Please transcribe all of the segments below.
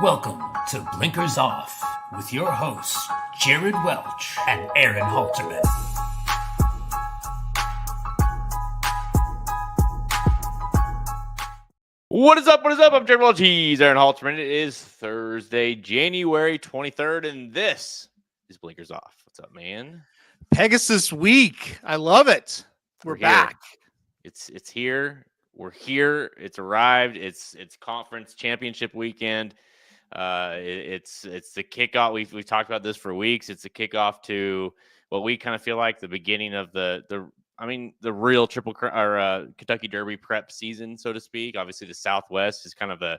Welcome to Blinkers Off with your hosts, Jared Welch and Aaron Halterman. What is up? What is up? I'm Jared Welch. He's Aaron Halterman. It is Thursday, January 23rd, and this is Blinkers Off. What's up, man? Pegasus week. I love it. We're back. It's here. We're here. It's arrived. It's conference championship weekend. It's the kickoff. We've talked about this for weeks. It's the kickoff to what we kind of feel like the beginning of the real Kentucky Derby prep season, so to speak. Obviously, the Southwest is kind of a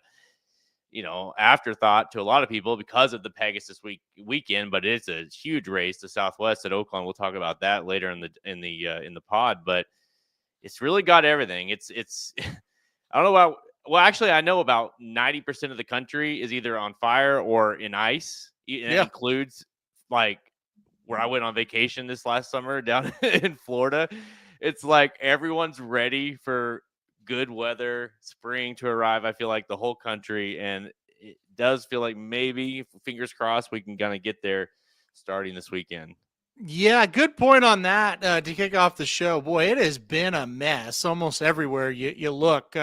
afterthought to a lot of people because of the Pegasus weekend, but it's a huge race. The Southwest at Oaklawn. We'll talk about that later in the pod, but it's really got everything. It's I don't know about. Well, actually, I know about 90% of the country is either on fire or in ice. And it includes like where I went on vacation this last summer down in Florida. It's like everyone's ready for good weather, spring to arrive. I feel like the whole country, and it does feel like maybe, fingers crossed, we can kind of get there starting this weekend. Yeah, good point on that to kick off the show. Boy, it has been a mess almost everywhere you look.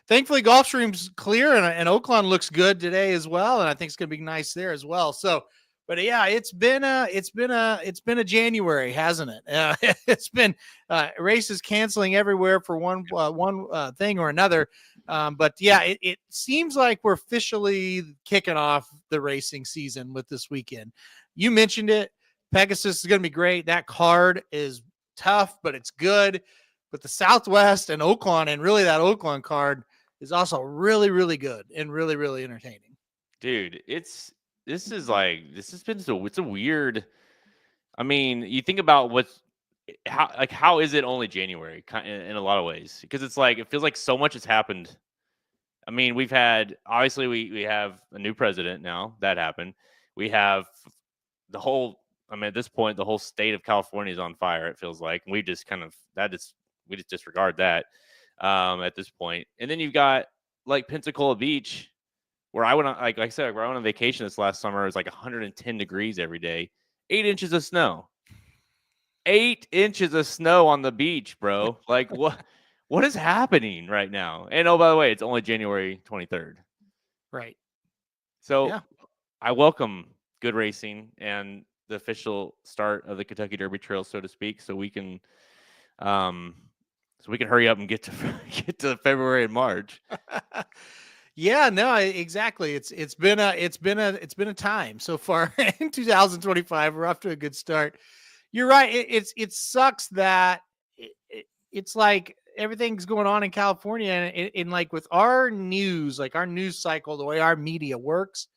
Thankfully, Gulfstream's clear, and Oaklawn looks good today as well, and I think it's going to be nice there as well. So, but yeah, it's been a January, hasn't it? It's been races canceling everywhere for one thing or another. But yeah, it seems like we're officially kicking off the racing season with this weekend. You mentioned it. Pegasus is going to be great. That card is tough, but it's good. But the Southwest and Oaklawn, and really that Oaklawn card is also really, really good and really, really entertaining. Dude, it's a weird. I mean, you think about how is it only January in a lot of ways? Because it's like it feels like so much has happened. I mean, we have a new president now. That happened. We have the whole. I mean, at this point, the whole state of California is on fire. It feels like, and we just disregard that at this point. And then you've got like Pensacola Beach, where I went on, like I said, where I went on vacation this last summer. It was like 110 degrees every day, 8 inches of snow, 8 inches of snow on the beach, bro. Like what is happening right now? And oh, by the way, it's only January 23rd, right? So yeah. I welcome good racing and the official start of the Kentucky Derby Trail, so to speak, so we can hurry up and get to February and March. Yeah, no, exactly. It's been a time so far in 2025. We're off to a good start. You're right. It sucks that it's like everything's going on in California, and in like with our news, like our news cycle, the way our media works.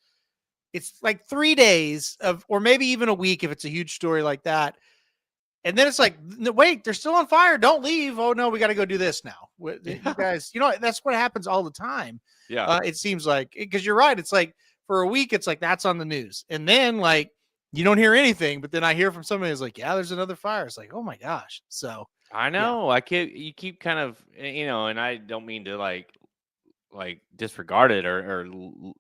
It's like 3 days or maybe even a week if it's a huge story like that. And then it's like, no, wait, they're still on fire. Don't leave. Oh, no, we got to go do this now. You guys, that's what happens all the time. Yeah. It seems like, because you're right. It's like for a week, it's like that's on the news. And then like you don't hear anything. But then I hear from somebody who's like, yeah, there's another fire. It's like, oh, my gosh. So I know. Yeah. You keep kind of, and I don't mean to like disregard it or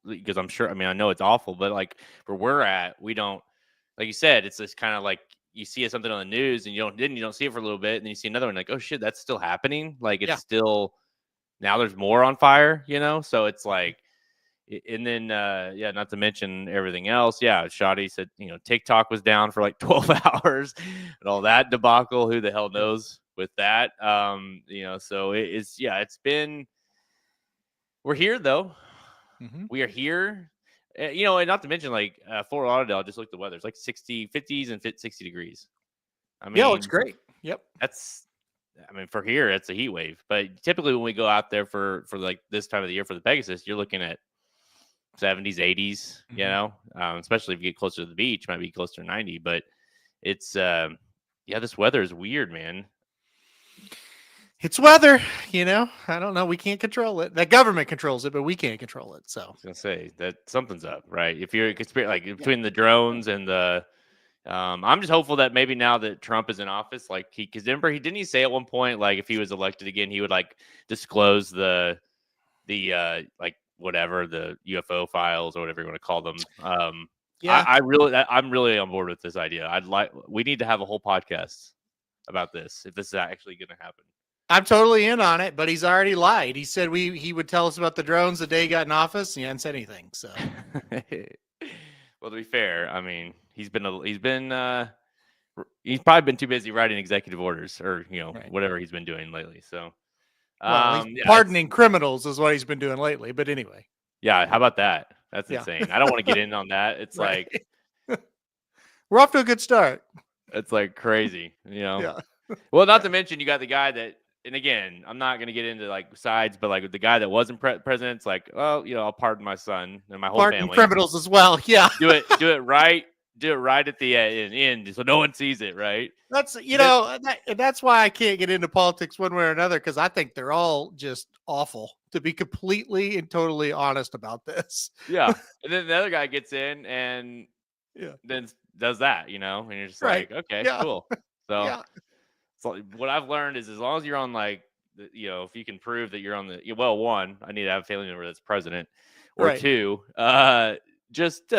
because I'm sure, I mean, I know it's awful, but like where we're at, we don't, like you said, it's this kind of like you see something on the news and you don't see it for a little bit, and then you see another one like, oh shit, that's still happening. Like it's still, now there's more on fire, so it's like, and then not to mention everything else. Shoddy said, TikTok was down for like 12 hours and all that debacle. Who the hell knows with that? So it's been. We're here, though. Mm-hmm. We are here. And not to mention, like, Fort Lauderdale, just look at the weather. It's like 50s and 60 degrees. I mean, yeah, it's great. Yep. For here, it's a heat wave. But typically when we go out there for like this time of the year for the Pegasus, you're looking at 70s, 80s, mm-hmm. Especially if you get closer to the beach, might be closer to 90. But it's, this weather is weird, man. It's weather, I don't know. We can't control it. The government controls it, but we can't control it. So I was gonna say that something's up, right? If you're like between the drones and the, I'm just hopeful that maybe now that Trump is in office, like because remember didn't he say at one point like if he was elected again he would like disclose the like whatever, the UFO files or whatever you want to call them. Yeah. I'm really on board with this idea. We need to have a whole podcast about this if this is actually going to happen. I'm totally in on it, but he's already lied. He said he would tell us about the drones the day he got in office, and he hadn't said anything. So, well, to be fair, I mean, he's probably been too busy writing executive orders or Right. whatever he's been doing lately. So, pardoning criminals is what he's been doing lately. But anyway, yeah, how about that? That's Yeah. insane. I don't want to get in on that. It's Right. like we're off to a good start. it's like crazy, Yeah. Well, not to mention you got the guy that, and again, I'm not going to get into like sides, but like the guy that wasn't president's like, well, I'll pardon my son and my whole Pardon family. criminals as well. Yeah. Do it right. Do it right at the end, so no one sees it. Right. That's that's why I can't get into politics one way or another, because I think they're all just awful, to be completely and totally honest about this. Yeah. And then the other guy gets in and then does that, and you're just Right. like, okay, Yeah. cool. So, Yeah. so what I've learned is as long as you're on like, if you can prove that you're on one, I need to have a family member that's president, or Right. two, just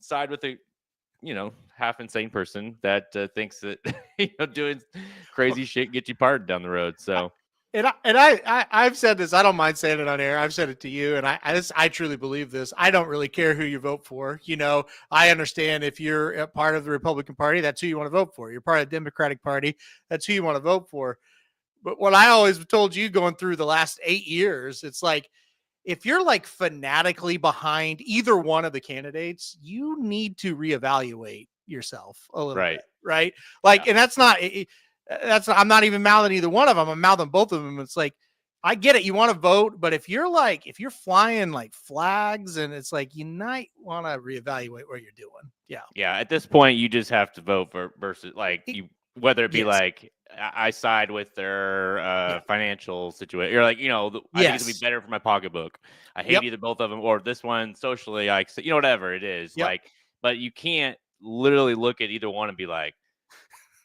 side with a, half insane person that thinks that doing crazy shit get you pardoned down the road. So, I've said this. I don't mind saying it on air. I've said it to you, and I truly believe this. I don't really care who you vote for. I understand if you're a part of the Republican Party, that's who you want to vote for. You're part of the Democratic Party, that's who you want to vote for. But what I always told you going through the last 8 years, it's like, if you're like fanatically behind either one of the candidates, you need to reevaluate yourself a little bit, right? Like, and that's not, I'm not even mouthing either one of them. I'm mouthing both of them. It's like, I get it. You want to vote, but if you're flying like flags, and it's like, you might want to reevaluate what you're doing. Yeah. Yeah. At this point, you just have to vote for versus like whether it be like, I side with their financial situation. You're like, I think it'd be better for my pocketbook. I hate either both of them, or this one socially, whatever it is. Like, but you can't literally look at either one and be like,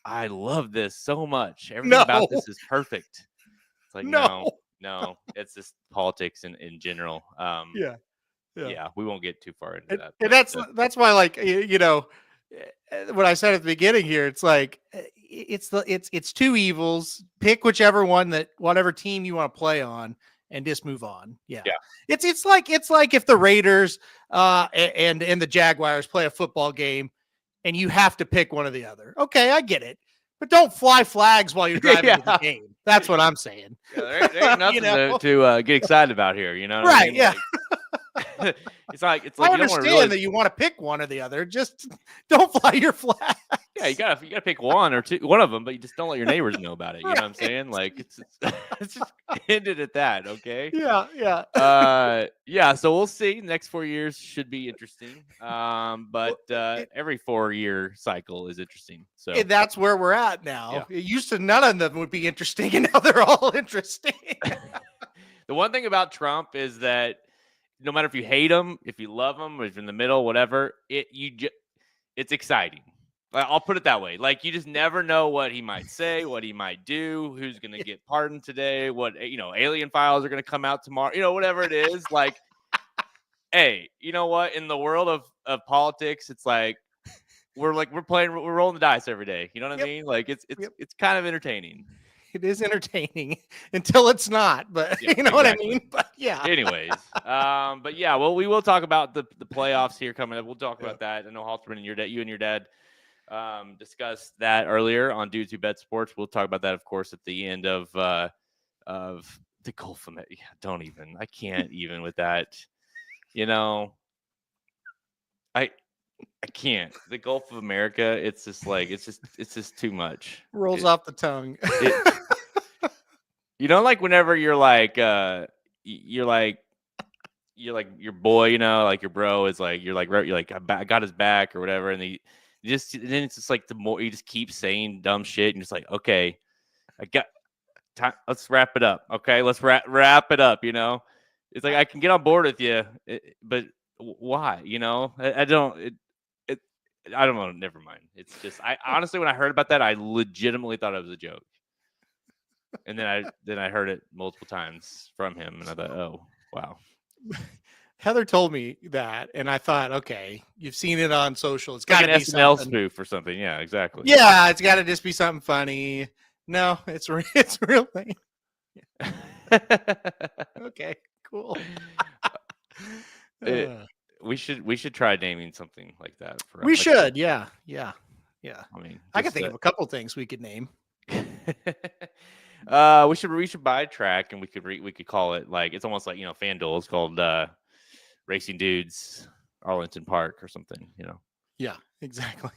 I love this so much. Everything about this is perfect. It's like, no, it's just politics in general. Yeah, we won't get too far into that. And that's why, like, what I said at the beginning here, it's like, it's two evils. Pick whatever team you want to play on, and just move on. Yeah. It's like if the Raiders and the Jaguars play a football game, and you have to pick one or the other. Okay, I get it, but don't fly flags while you're driving to the game. That's what I'm saying. Yeah, there ain't nothing to get excited about here. You know what I mean? Yeah. It's like I understand that you want to pick one or the other. Just don't fly your flag. Yeah, you gotta pick one of them, but you just don't let your neighbors know about it. You know what I'm saying? Like it's just ended at that. Okay. Yeah. Yeah. So we'll see. The next 4 years should be interesting. But every 4-year cycle is interesting. So that's where we're at now. It used to none of them would be interesting, and now they're all interesting. The one thing about Trump is that no matter if you hate him, if you love him, or if you're in the middle, whatever, it's exciting. I'll put it that way. Like, you just never know what he might say, what he might do, who's going to get pardoned today, what, alien files are going to come out tomorrow, whatever it is. Like, hey, you know what? In the world of politics, it's like, we're rolling the dice every day. You know what I mean? Like, it's kind of entertaining. It is entertaining until it's not, but you know what I mean? But yeah. Anyways, but yeah, well, we will talk about the playoffs here coming up. We'll talk about that. I know Halterman and you and your dad discussed that earlier on Dudes Who Bet Sports. We'll talk about that, of course, at the end of the Gulf. I can't even with that. I can't. The Gulf of America, it's just too much. Rolls off the tongue. Like whenever you're like your boy, like your bro is like, you're like, I got his back or whatever. And then it's just like, the more you just keep saying dumb shit, and you're just like, okay, I got time. Let's wrap it up. Okay. Let's wrap it up. It's like, I can get on board with you, but why? I don't know. Never mind. It's just, I honestly, when I heard about that, I legitimately thought it was a joke. And then I heard it multiple times from him, and I thought, oh, wow. Heather told me that, and I thought, okay, you've seen it on social. It's Like got an to be SNL something. spoof or something. Yeah, exactly. Yeah, it's got to just be something funny. No, it's it's a real thing. Okay, cool. We should try naming something like that. We like, should, yeah. I mean, I can think of a couple things we could name. we should buy a track, and we could call it, like, it's almost like, FanDuel. It's called Racing Dudes Arlington Park or something. Yeah, exactly.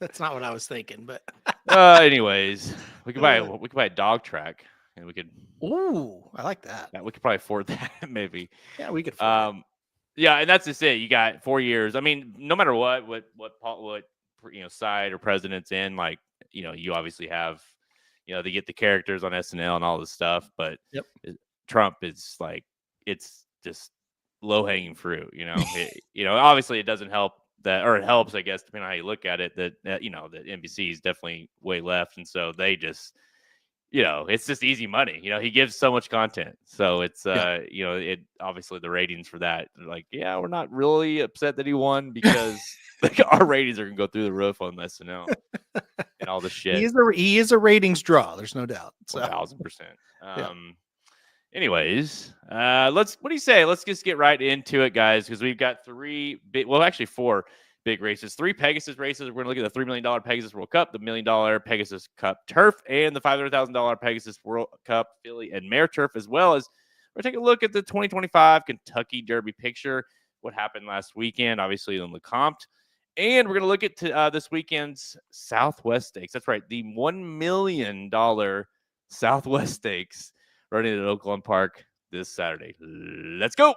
That's not what I was thinking, but anyways, we could buy a dog track, and we could. Ooh, I like that. Yeah, we could probably afford that, maybe. Yeah, we could afford yeah, and that's just it. You got 4 years. I mean, no matter what side or president's in, like, you obviously have, they get the characters on SNL and all this stuff, but Yep. Trump is like, it's just low hanging fruit. Obviously it doesn't help that, or it helps, I guess, depending on how you look at it, that that NBC is definitely way left, and so they just, it's just easy money. He gives so much content, so it's it obviously the ratings for that, like, yeah, we're not really upset that he won, because like our ratings are gonna go through the roof on SNL and all the shit. He is a ratings draw. There's no doubt. 1000%. Anyways, what do you say? Let's just get right into it, guys, because we've got actually 4 big races, 3 Pegasus races. We're going to look at the $3 million Pegasus World Cup, the $1 million Pegasus Cup Turf, and the $500,000 Pegasus World Cup Filly and Mare Turf, as well as we're taking a look at the 2025 Kentucky Derby picture, what happened last weekend, obviously in Lecomte. And we're going to look at this weekend's Southwest Stakes. That's right, the $1 million Southwest Stakes running at Oaklawn Park this Saturday. Let's go.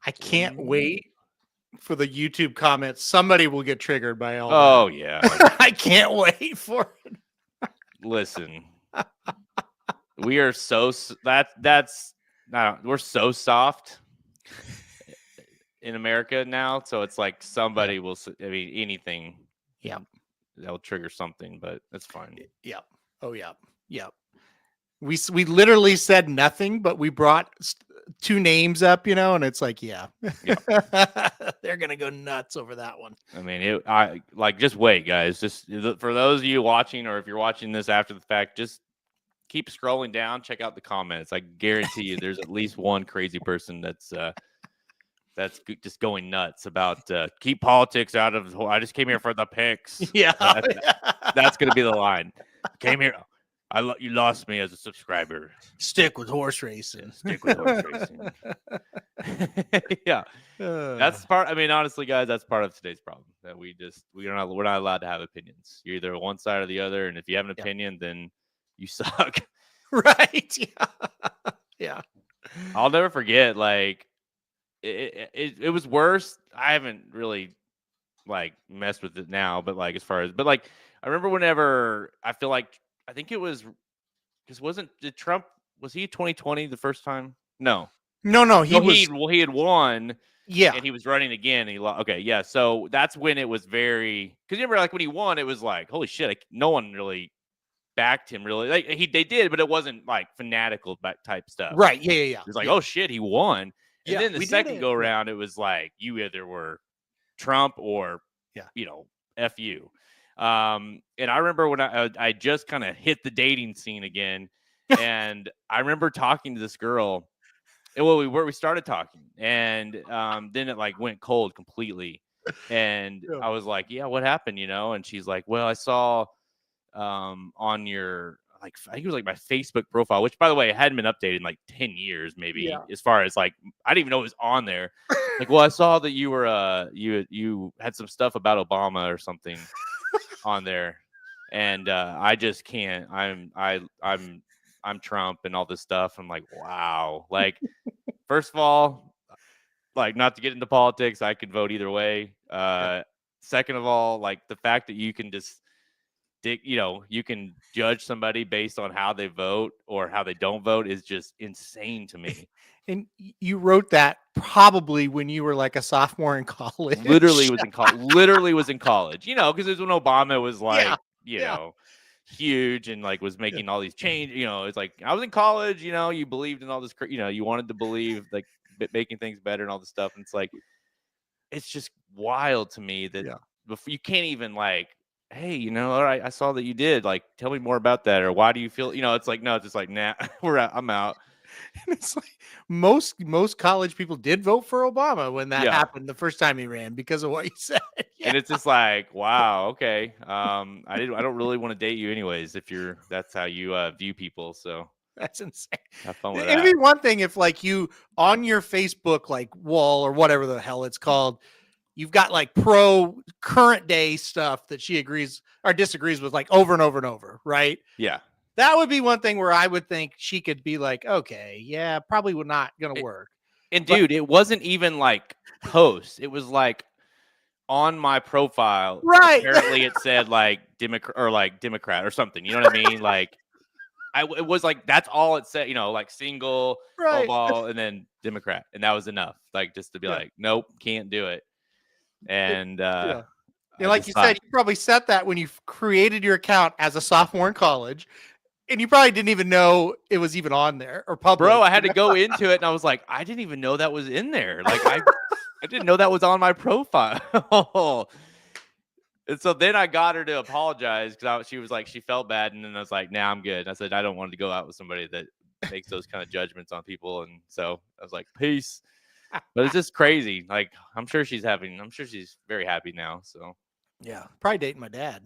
I can't wait for the YouTube comments. Somebody will get triggered by all Oh, that. yeah. I can't wait for it. Listen, we are so we're so soft in America now, so it's like somebody will, anything, that'll trigger something, but that's fine. Yep. Oh, yeah. Yep. We literally said nothing, but we brought 2 names up, and it's like, yeah. They're gonna go nuts over that one. I mean, just wait, guys. Just for those of you watching, or if you're watching this after the fact, just keep scrolling down, check out the comments. I guarantee you, there's at least one crazy person that's just going nuts about keep politics out of. I just came here for the picks. Yeah, that's gonna be the line. Came here. You lost me as a subscriber. Stick with horse racing. Yeah, that's part. I mean, honestly, guys, that's part of today's problem. That we're not allowed to have opinions. You're either one side or the other, and if you have an opinion, then you suck. Right? Yeah. I'll never forget. Like, it was worse. I haven't really messed with it now, but I remember whenever I feel like. I think it was because did Trump, was he 2020 the first time? No. He had won. Yeah. And he was running again. And he lost. Okay. Yeah. So that's when it was because you remember, when he won, it was like, holy shit. No one really backed him really. They did, but it wasn't fanatical type stuff. Right. Yeah. It was like, oh shit, he won. And then the second go around, it was like, you either were Trump or, F you. And I remember when I just kind of hit the dating scene again, and I remember talking to this girl. Well, we started talking, and then it went cold completely, and I was like, "Yeah, what happened?" And she's like, "Well, I saw on your I think it was my Facebook profile, which, by the way, it hadn't been updated in 10 years, maybe. As far as I didn't even know it was on there. Well, I saw that you were you had some stuff about Obama or something." On there, and I just can't. I'm Trump and all this stuff. I'm like, wow. First of all, not to get into politics, I could vote either way. Second of all, the fact that you can just you can judge somebody based on how they vote or how they don't vote is just insane to me. And you wrote that probably when you were a sophomore in college. Literally was in college. Because it was when Obama was huge and like was making all these change. It's like I was in college. You believed in all this. You wanted to believe like making things better and all this stuff. And it's like it's just wild to me that before you can't even like, hey, all right, I saw that you did. Like, tell me more about that, or why do you feel? It's like no, it's just like nah, I'm out. And it's like most college people did vote for Obama when that happened the first time he ran because of what he said. And it's just like, wow, okay. I don't really want to date you anyways if that's how you view people. So that's insane. Have fun with It'd that. be one thing if like you on your Facebook like wall or whatever the hell it's called, you've got like pro current day stuff that she agrees or disagrees with like over and over and over, right? Yeah. That would be one thing where I would think she could be like, okay, yeah, probably would not going to work. And dude, it wasn't even like posts. It was like on my profile. Right. Apparently it said like Democrat or something. You know what I mean? Like it was like, that's all it said, like single, ball, and then Democrat. And that was enough. Like just to be like, nope, can't do it. And like you said, you probably set that when you created your account as a sophomore in college. And you probably didn't even know it was even on there or public. Bro, I had to go into it and I was like, I didn't even know that was in there. Like I didn't know that was on my profile. And so then I got her to apologize because she was like, she felt bad. And then I was like, nah, I'm good. And I said, I don't want to go out with somebody that makes those kind of judgments on people. And so I was like, peace. But it's just crazy. Like, I'm sure she's very happy now. So yeah, probably dating my dad.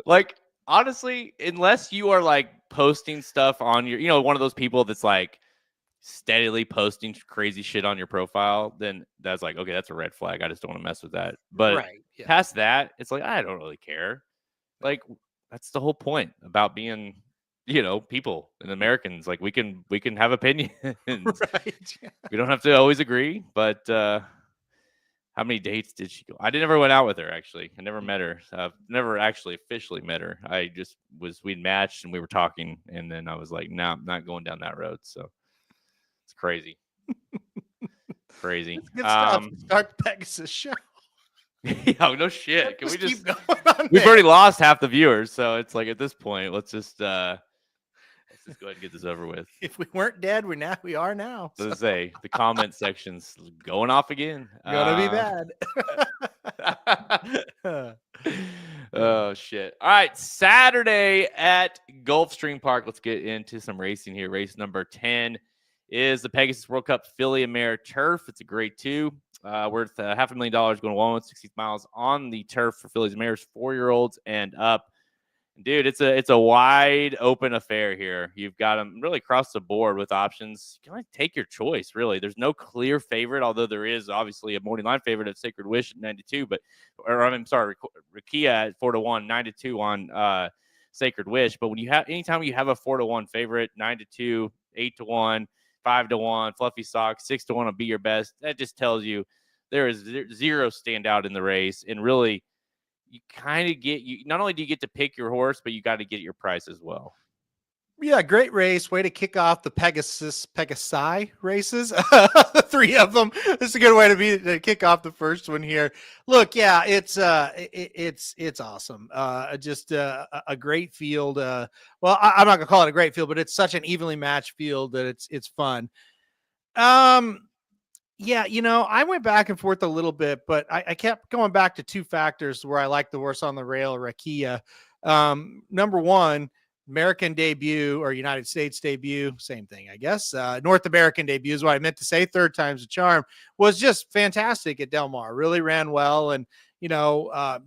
Like, honestly, unless you are like posting stuff on your, one of those people that's like steadily posting crazy shit on your profile, then that's like, okay, that's a red flag. I just don't want to mess with that. But past that, it's like, I don't really care. Like, that's the whole point about being, people and Americans. Like, we can have opinions. Right. We don't have to always agree, but how many dates did she go? I never went out with her, actually. I never met her. I've never actually officially met her. I just we'd matched and we were talking. And then I was like, no, I'm not going down that road. So it's crazy. Crazy. Good stuff. Start the Pegasus show. Yeah, no shit. Can we keep going on We've already lost half the viewers. So it's like at this point, let's just go ahead and get this over with. If we weren't dead, we are now. So. To say the comment section's going off again. Gonna be bad. Oh shit! All right, Saturday at Gulfstream Park. Let's get into some racing here. Race number 10 is the Pegasus World Cup Mare Turf. It's a grade 2, worth $500,000, going 160 miles on the turf for fillies and mares, 4-year-olds and up. Dude, it's a wide open affair here. You've got them really across the board with options. You can take your choice, really. There's no clear favorite, although there is obviously a morning line favorite of Sacred Wish at 92, Rakia at 4-1, 9-2 on Sacred Wish. But when anytime you have a 4-1 favorite, 9-2, 8-1, 5-1, Fluffy Socks, 6-1 will be your best. That just tells you there is zero standout in the race, and really. You kind of not only do you get to pick your horse, but you got to get your price as well. Yeah, great race. Way to kick off the Pegasi races. 3 of them. This is a good way to kick off the first one here. Look, yeah, it's awesome. Just a great field. Well, I'm not gonna call it a great field, but it's such an evenly matched field that it's fun. Yeah, I went back and forth a little bit, but I kept going back to 2 factors where I like the horse on the rail, Rakia. Number 1, American debut or United States debut, same thing, I guess. North American debut is what I meant to say. 3rd time's a charm, was just fantastic at Del Mar. Really ran well and,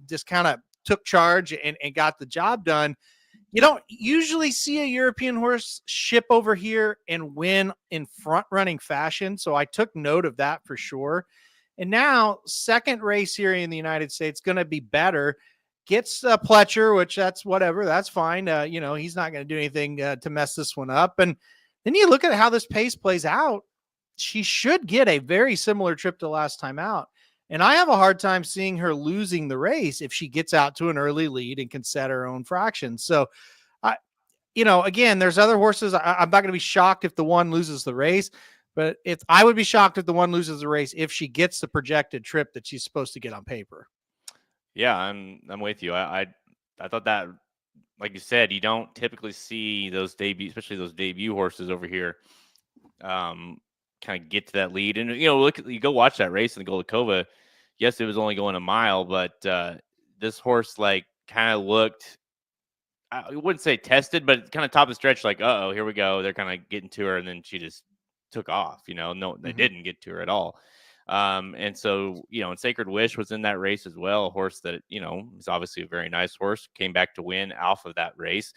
just kind of took charge and got the job done. You don't usually see a European horse ship over here and win in front-running fashion, so I took note of that for sure. And now, second race here in the United States, going to be better. Gets Pletcher, which that's whatever, that's fine. He's not going to do anything to mess this one up. And then you look at how this pace plays out. She should get a very similar trip to last time out. And I have a hard time seeing her losing the race if she gets out to an early lead and can set her own fractions. So, again, there's other horses. I'm not going to be shocked if the one loses the race, but I would be shocked if the one loses the race if she gets the projected trip that she's supposed to get on paper. Yeah, I'm with you. I thought that, like you said, you don't typically see those debut, especially those debut horses over here, kind of get to that lead. And look, you go watch that race in the Goldacova. Yes, it was only going a mile, but this horse kind of looked. I wouldn't say tested, but kind of top of the stretch, like, oh, here we go. They're kind of getting to her, and then she just took off. No, they didn't get to her at all. And so, and Sacred Wish was in that race as well. A horse that, is obviously a very nice horse, came back to win off of that race,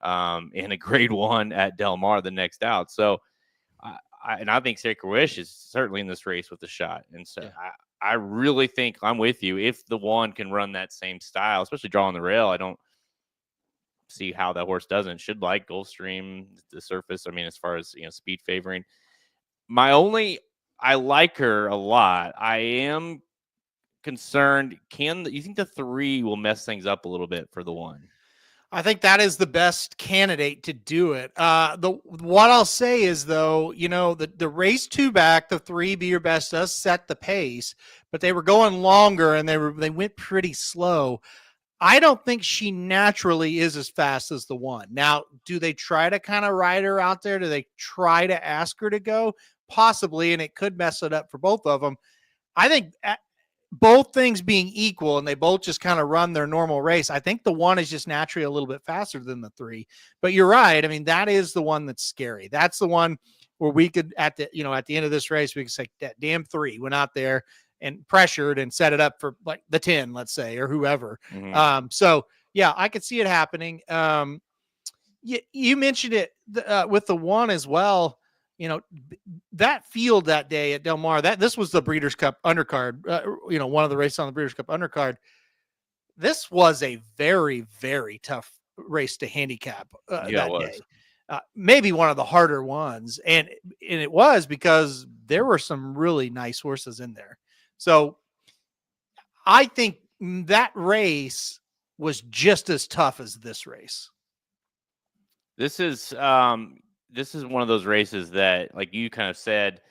in a grade 1 at Del Mar the next out. So, I think Sacred Wish is certainly in this race with a shot. And so I really think I'm with you. If the one can run that same style, especially drawing the rail, I don't see how that horse doesn't. Should like Gulfstream, the surface. I mean, as far as speed favoring, I like her a lot. I am concerned. You think the 3 will mess things up a little bit for the 1? I think that is the best candidate to do it. What I'll say is, though, the race 2 back, the 3 Be Your Best does set the pace, but they were going longer and they went pretty slow. I don't think she naturally is as fast as the 1. Now, do they try to kind of ride her out there? Do they try to ask her to go? Possibly, and it could mess it up for both of them. I think both things being equal and they both just kind of run their normal race, I think the 1 is just naturally a little bit faster than the 3. But you're right. I mean, that is the one that's scary. That's the one where we could, at the end of this race, we could say that damn 3 went out there and pressured and set it up for like the 10, let's say, or whoever. Mm-hmm. So yeah, I could see it happening. You mentioned it with the 1 as well. That field that day at Del Mar, this was the Breeders' Cup undercard, one of the races on the Breeders' Cup undercard. This was a very, very tough race to handicap that day. Maybe one of the harder ones. And it was because there were some really nice horses in there. So I think that race was just as tough as this race. This is one of those races that, like you kind of said,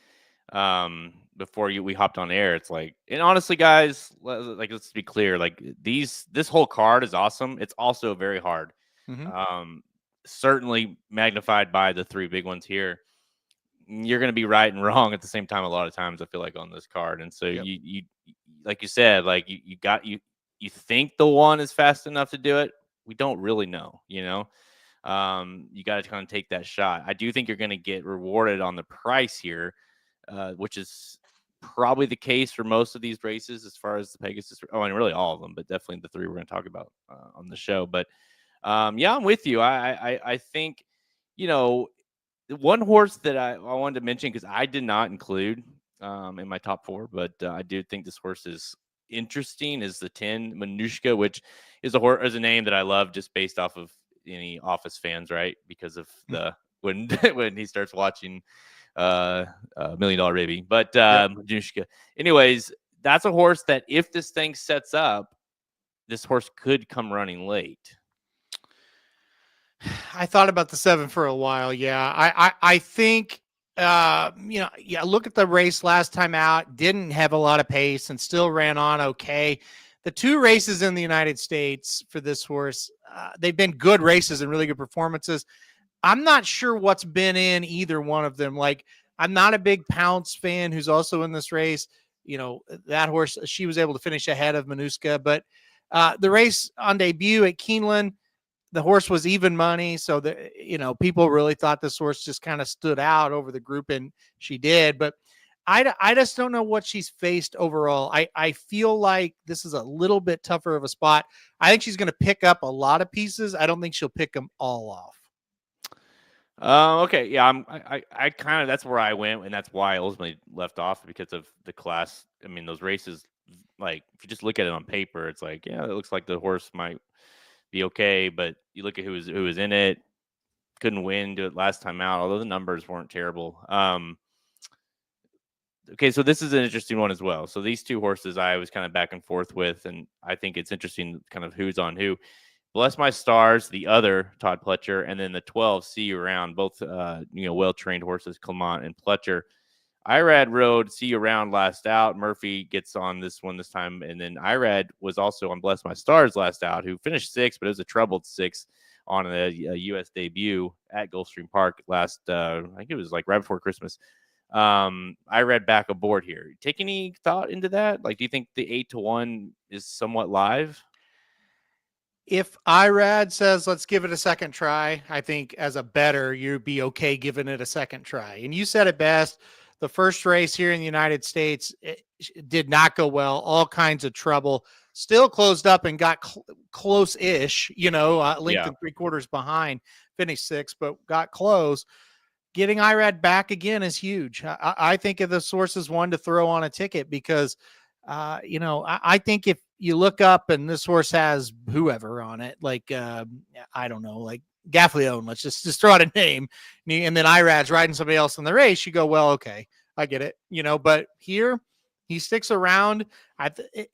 before we hopped on air, it's like, and honestly, guys, let's be clear, like this whole card is awesome. It's also very hard. Mm-hmm. Certainly magnified by the 3 big ones here. You're going to be right and wrong at the same time a lot of times, I feel like, on this card. And so you like you said, like you think the 1 is fast enough to do it. We don't really know, you got to kind of take that shot. I do think you're going to get rewarded on the price here, which is probably the case for most of these races as far as the Pegasus. Oh, and really all of them, but definitely the 3 we're going to talk about on the show. But yeah, I'm with you. I think, the one horse that I wanted to mention, because I did not include in my top 4, but I do think this horse is interesting, is the 10 Manushka, which is a name that I love just based off of any Office fans, right? Because of the when he starts watching $1 Million Baby. But Manushka. Anyways, that's a horse that if this thing sets up, this horse could come running late. I thought about the 7 for a while. Yeah. I think, look at the race last time out, didn't have a lot of pace and still ran on okay. The 2 races in the United States for this horse, they've been good races and really good performances. I'm not sure what's been in either one of them. Like, I'm not a big Pounce fan who's also in this race. That horse, she was able to finish ahead of Manushka, but the race on debut at Keeneland, the horse was even money. So people really thought this horse just kind of stood out over the group, and she did, but I just don't know what she's faced overall. I feel like this is a little bit tougher of a spot. I think she's going to pick up a lot of pieces. I don't think she'll pick them all off. Okay. Yeah. I kind of, that's where I went, and that's why I ultimately left off, because of the class. I mean, those races, like, if you just look at it on paper, it's like, yeah, it looks like the horse might be okay, but you look at who was in it, couldn't win, do it last time out, although the numbers weren't terrible. Okay, so this is an interesting one as well. So these 2 horses I was kind of back and forth with, and I think it's interesting kind of who's on who. Bless My Stars, the other Todd Pletcher, and then the 12 See You Around, both well-trained horses, Clement and Pletcher. Irad rode See You Around last out. Murphy gets on this one this time. And then Irad was also on Bless My Stars last out, who finished 6th, but it was a troubled 6th on a U.S. debut at Gulfstream Park last, I think it was like right before Christmas. Irad back aboard here. Take any thought into that? Like, do you think the 8-1 is somewhat live? If IRAD says, let's give it a second try, I think as a bettor, you'd be okay giving it a second try. And you said it best. The first race here in the United States did not go well. All kinds of trouble. Still closed up and got close-ish, length and 3/4 behind. Finished 6th, but got close. Getting IRAD back again is huge. I think of the sources one to throw on a ticket because, I think if you look up and this horse has whoever on it, like, I don't know, like Gaffleone, let's just throw out a name. And then IRAD's riding somebody else in the race. You go, well, okay, I get it, but here he sticks around.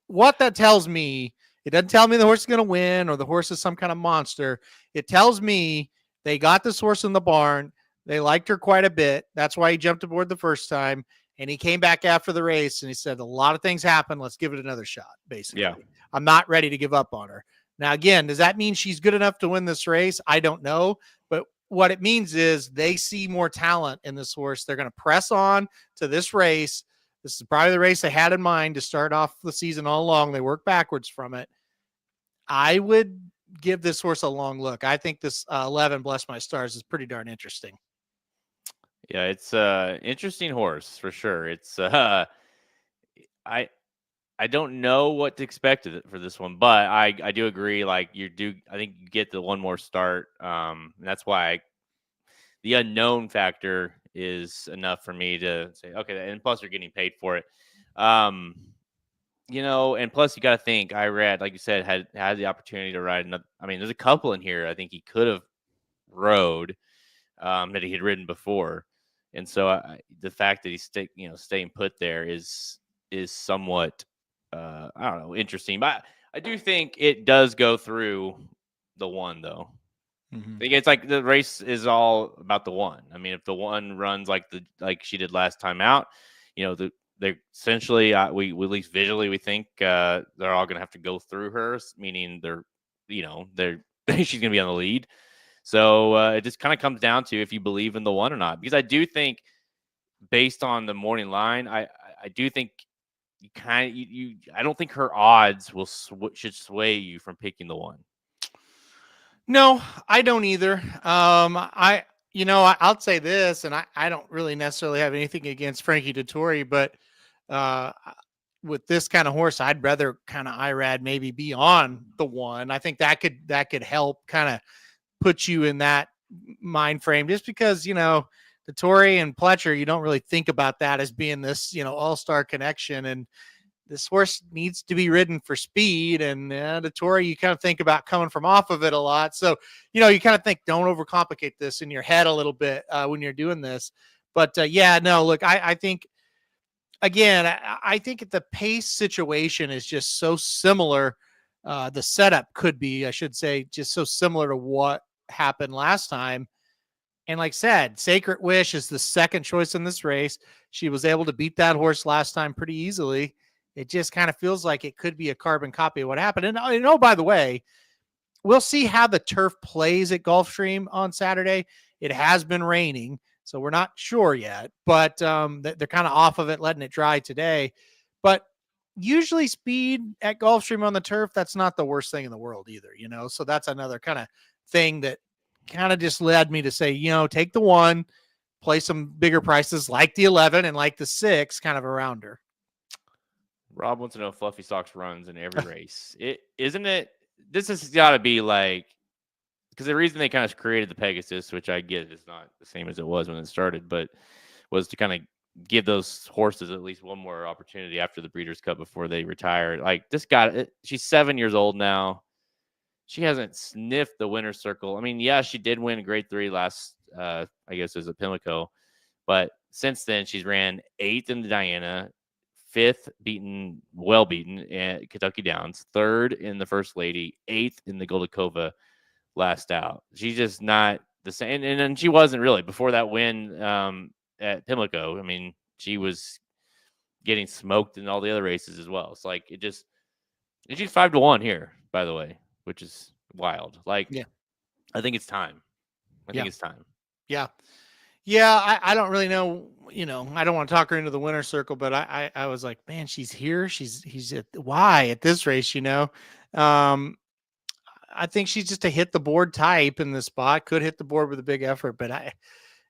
What that tells me, it doesn't tell me the horse is going to win or the horse is some kind of monster. It tells me they got this horse in the barn. They liked her quite a bit. That's why he jumped aboard the first time. And he came back after the race and he said, a lot of things happened. Let's give it another shot, basically. Yeah. I'm not ready to give up on her. Now, again, does that mean she's good enough to win this race? I don't know. But what it means is they see more talent in this horse. They're going to press on to this race. This is probably the race they had in mind to start off the season all along. They work backwards from it. I would give this horse a long look. I think this 11, Bless My Stars, is pretty darn interesting. Yeah, it's interesting horse for sure. It's I don't know what to expect for this one, but I do agree. Like I think you get the one more start. And that's why the unknown factor is enough for me to say, okay, and plus you're getting paid for it. And plus you got to think Irad, like you said, had the opportunity to ride another. I mean, there's a couple in here I think he could have rode that he had ridden before. And so the fact that he's staying put there is somewhat, I don't know, interesting. But I do think it does go through the one, though. Mm-hmm. I think it's like the race is all about the one. I mean, if the one runs like she did last time out, they're essentially, we at least visually, we think they're all going to have to go through her, meaning she's going to be on the lead. So it just kind of comes down to if you believe in the one or not. Because I do think, based on the morning line, I do think I don't think her odds should sway you from picking the one. No, I don't either. I'll say this, and I don't really necessarily have anything against Frankie Dettori, but with this kind of horse, I'd rather kind of Irad maybe be on the one. I think that could help kind of put you in that mind frame, just because, Dettori and Pletcher, you don't really think about that as being this, all-star connection. And this horse needs to be ridden for speed. And Dettori, you kind of think about coming from off of it a lot. So, you kind of think, don't overcomplicate this in your head a little bit when you're doing this. But look, I think, again, I think the pace situation is just so similar. The setup could be, I should say, just so similar to what happened last time. And like I said, Sacred Wish is the second choice in this race. She was able to beat that horse last time pretty easily. It just kind of feels like it could be a carbon copy of what happened. And by the way, we'll see how the turf plays at Gulfstream on Saturday. It has been raining, so we're not sure yet, but they're kind of off of it, letting it dry today. But usually speed at Gulfstream on the turf, that's not the worst thing in the world either, So that's another kind of thing that kind of just led me to say, take the one, play some bigger prices like the 11 and like the 6 kind of around her. Rob wants to know if Fluffy Socks runs in every race. This has got to be like, because the reason they kind of created the Pegasus, which I get is not the same as it was when it started, but was to kind of give those horses at least one more opportunity after the Breeders' Cup before they retire. Like she's 7 years old now. She hasn't sniffed the winner's circle. I mean, yeah, she did win Grade 3 last, I guess, as a Pimlico. But since then, she's ran 8th in the Diana, 5th well beaten at Kentucky Downs, 3rd in the First Lady, 8th in the Goldacova last out. She's just not the same. And she wasn't really before that win at Pimlico. I mean, she was getting smoked in all the other races as well. It's like and she's 5-1 here, by the way, which is wild. Like, Yeah. I think it's time. I Yeah. think it's time. Yeah. Yeah. I don't really know, I don't want to talk her into the winner's circle, but I was like, man, she's here. He's why at this race, I think she's just a hit the board type in the spot, could hit the board with a big effort, but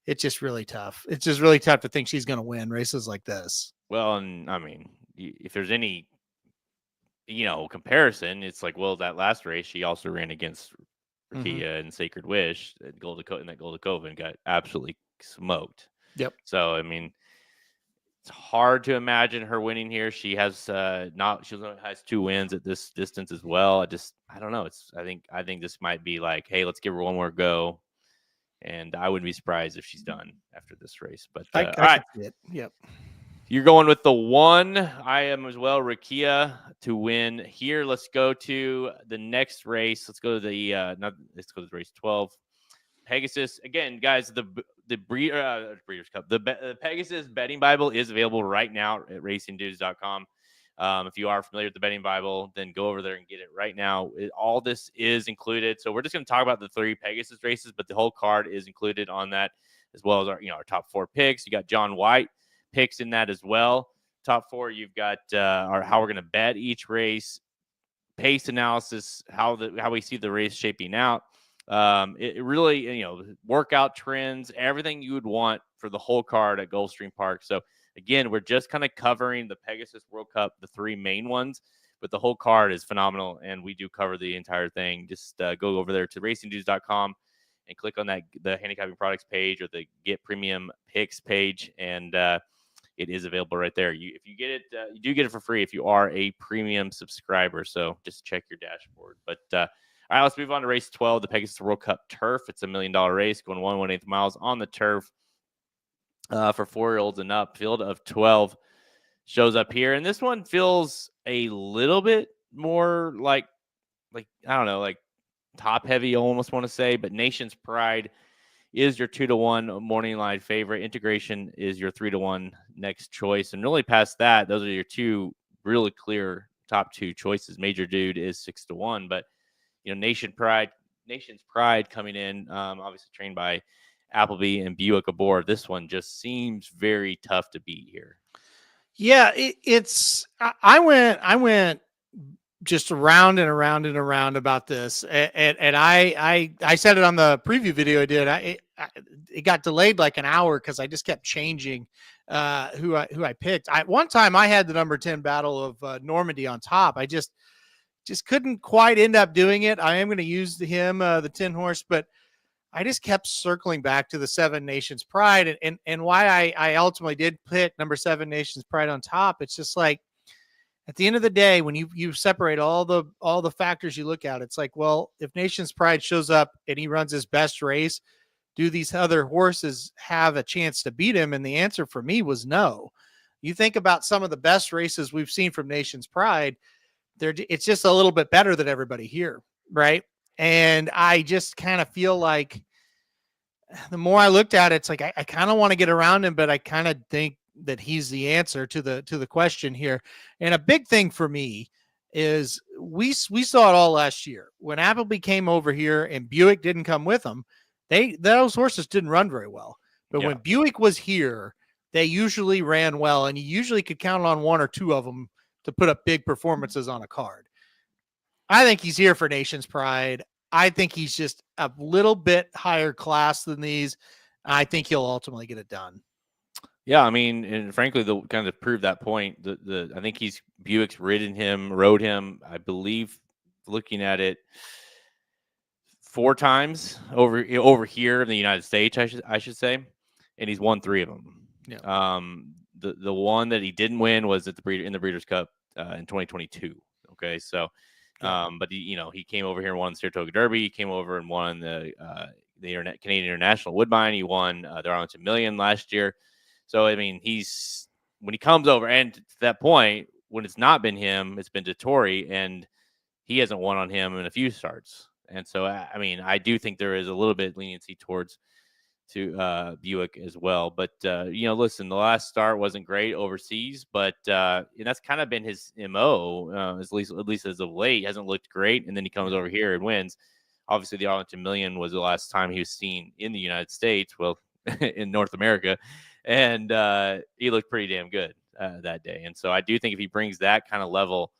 it's just really tough. It's just really tough to think she's going to win races like this. Well, and I mean, if there's any, comparison, it's like, well, that last race, she also ran against Rakia and Sacred Wish in that Golden Cove and got absolutely smoked. Yep. So, I mean, it's hard to imagine her winning here. She has she only has 2 wins at this distance as well. I don't know. I think this might be like, hey, let's give her one more go. And I wouldn't be surprised if she's done after this race. But I all right. see it. Yep. You're going with the 1. I am as well. Rakia to win here. Let's go to the next race. Let's go to let's go to race 12. Pegasus again, guys. The Breeders' Cup. The Pegasus Betting Bible is available right now at racingdudes.com. If you are familiar with the Betting Bible, then go over there and get it right now. All this is included. So we're just going to talk about the 3 Pegasus races, but the whole card is included on that, as well as our top 4 picks. You got John White picks in that as well. Top 4, you've got how we're going to bet each race, pace analysis, how we see the race shaping out. It really, workout trends, everything you would want for the whole card at Gulfstream Park. So again, we're just kind of covering the Pegasus World Cup, the 3 main ones, but the whole card is phenomenal, and we do cover the entire thing. Just go over there to racingdudes.com and click on the handicapping products page or the Get Premium Picks page, and it is available right there. If you get it, you do get it for free if you are a premium subscriber. So just check your dashboard. But all right, let's move on to race 12, the Pegasus World Cup Turf. It's $1 million race going 1/1/8 miles on the turf for 4-year-olds and up. Field of 12 shows up here, and this one feels a little bit more like I don't know, like top heavy. I almost want to say, but Nation's Pride is your 2-1 morning line favorite. Integration is your 3-1 next choice. And really past that, those are your 2 really clear top 2 choices. Major Dude is 6-1, but Nation's Pride coming in, obviously trained by Appleby and Buick aboard. This one just seems very tough to beat here. Yeah, I went just around and around and around about this, and I said it on the preview video I did. It got delayed like an hour because I just kept changing who I picked. One time I had the number 10 Battle of Normandy on top. I just couldn't quite end up doing it. I am going to use him, the 10 horse, but I just kept circling back to the 7 Nations Pride, and why I ultimately did pick number 7 Nations Pride on top. It's just like, at the end of the day, when you separate all the factors you look at, it's like, well, if Nation's Pride shows up and he runs his best race, do these other horses have a chance to beat him? And the answer for me was no. You think about some of the best races we've seen from Nation's Pride, it's just a little bit better than everybody here, right? And I just kind of feel like the more I looked at it, it's like I kind of want to get around him, but I kind of think that he's the answer to the question here. And a big thing for me is we saw it all last year when Appleby came over here and Buick didn't come with them. Those horses didn't run very well, but when Buick was here, they usually ran well, and you usually could count on 1 or 2 of them to put up big performances on a card. I think he's here for Nation's Pride. I think he's just a little bit higher class than these. I think he'll ultimately get it done. Yeah, I mean, and frankly, the kind of prove that point, I think Buick's rode him, I believe, looking at it 4 times over here in the United States, I should say, and he's won 3 of them. Yeah. The one that he didn't win was in the Breeders' Cup in 2022. Okay, so, but he came over here and won the Saratoga Derby. He came over and won the Canadian International Woodbine. He won the Arlington Million last year. So, I mean, when he comes over, and to that point, when it's not been him, it's been Dettori, and he hasn't won on him in a few starts. And so, I mean, I do think there is a little bit of leniency towards to Buick as well. But listen, the last start wasn't great overseas, but and that's kind of been his MO, at least as of late. He hasn't looked great, and then he comes over here and wins. Obviously, the Arlington Million was the last time he was seen in the United States, well, in North America, and he looked pretty damn good that day. And so I do think if he brings that kind of level,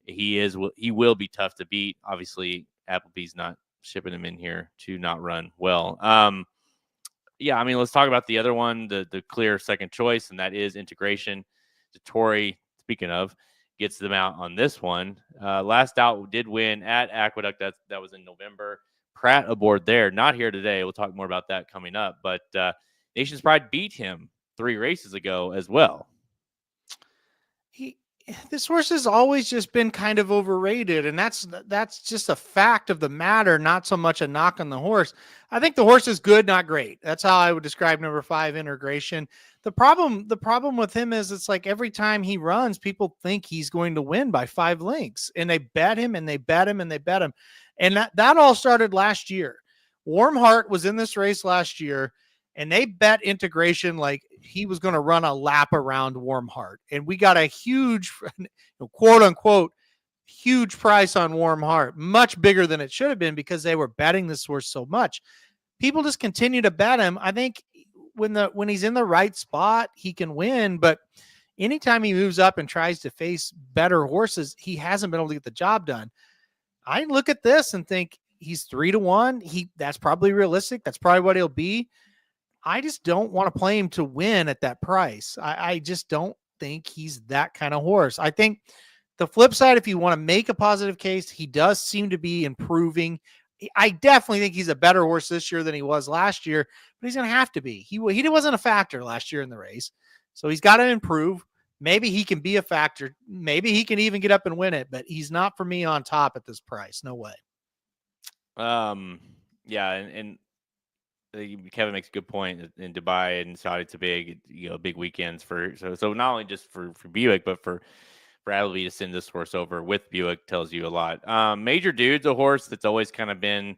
he will be tough to beat. Obviously, Applebee's not shipping him in here to not run well. Yeah, I mean, let's talk about the other one, the clear second choice, and that is Integration. Tori, speaking of, gets them out on this one. Last out did win at Aqueduct. That was in November. Pratt aboard there, not here today. We'll talk more about that coming up. But Nation's Pride beat him 3 races ago as well. This horse has always just been kind of overrated, and that's just a fact of the matter, not so much a knock on the horse. I think the horse is good, not great. That's how I would describe number 5, Integration. The problem with him is it's like every time he runs, people think he's going to win by 5 lengths, and they bet him and they bet him and they bet him. And that all started last year. Warm Heart was in this race last year, and they bet Integration like he was going to run a lap around Warm Heart. And we got a huge, quote unquote, huge price on Warm Heart, much bigger than it should have been because they were betting this horse so much. People just continue to bet him. I think when he's in the right spot, he can win. But anytime he moves up and tries to face better horses, he hasn't been able to get the job done. I look at this and think he's 3-1. That's probably realistic. That's probably what he'll be. I just don't want to play him to win at that price. I just don't think he's that kind of horse. I think the flip side, if you want to make a positive case, he does seem to be improving. I definitely think he's a better horse this year than he was last year, but he's going to have to be. He wasn't a factor last year in the race, so he's got to improve. Maybe he can be a factor. Maybe he can even get up and win it, but he's not for me on top at this price. No way. Yeah, and Kevin makes a good point. In Dubai and Saudi, it's a big weekends so not only just for Buick, but for Appleby to send this horse over with Buick tells you a lot. Major Dude's a horse that's always kind of been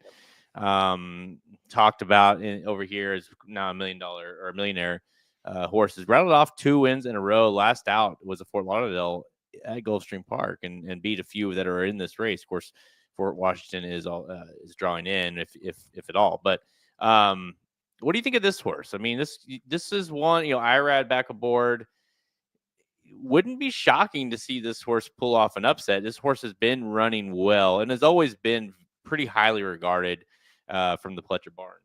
talked about over here is now $1 million or a millionaire horse. Has rattled off 2 wins in a row. Last out was a Fort Lauderdale at Gulfstream Park and beat a few that are in this race. Of course, Fort Washington is drawing in if at all, but. What do you think of this horse? I mean, this is one, Irad back aboard. Wouldn't be shocking to see this horse pull off an upset. This horse has been running well and has always been pretty highly regarded from the Pletcher barn.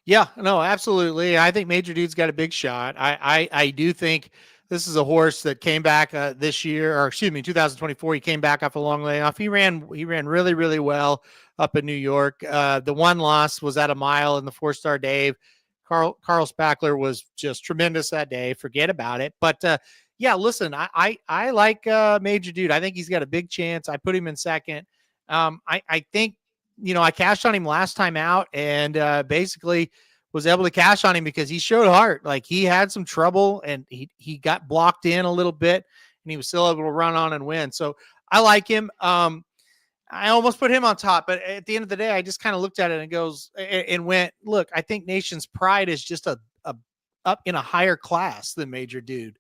Yeah, no, absolutely. I think Major Dude's got a big shot. I do think this is a horse that came back this year, or excuse me, 2024. He came back off a long layoff. He ran really, really well up in New York. The one loss was at a mile in the 4-star Dave. Carl Spackler was just tremendous that day. Forget about it. But yeah, listen, I like Major Dude. I think he's got a big chance. I put him in second. I think, I cashed on him last time out and basically was able to cash on him because he showed heart. Like he had some trouble and he got blocked in a little bit and he was still able to run on and win. So I like him. I almost put him on top, but at the end of the day, I just kind of looked at it and went, look, I think Nation's Pride is just up in a higher class than Major Dude.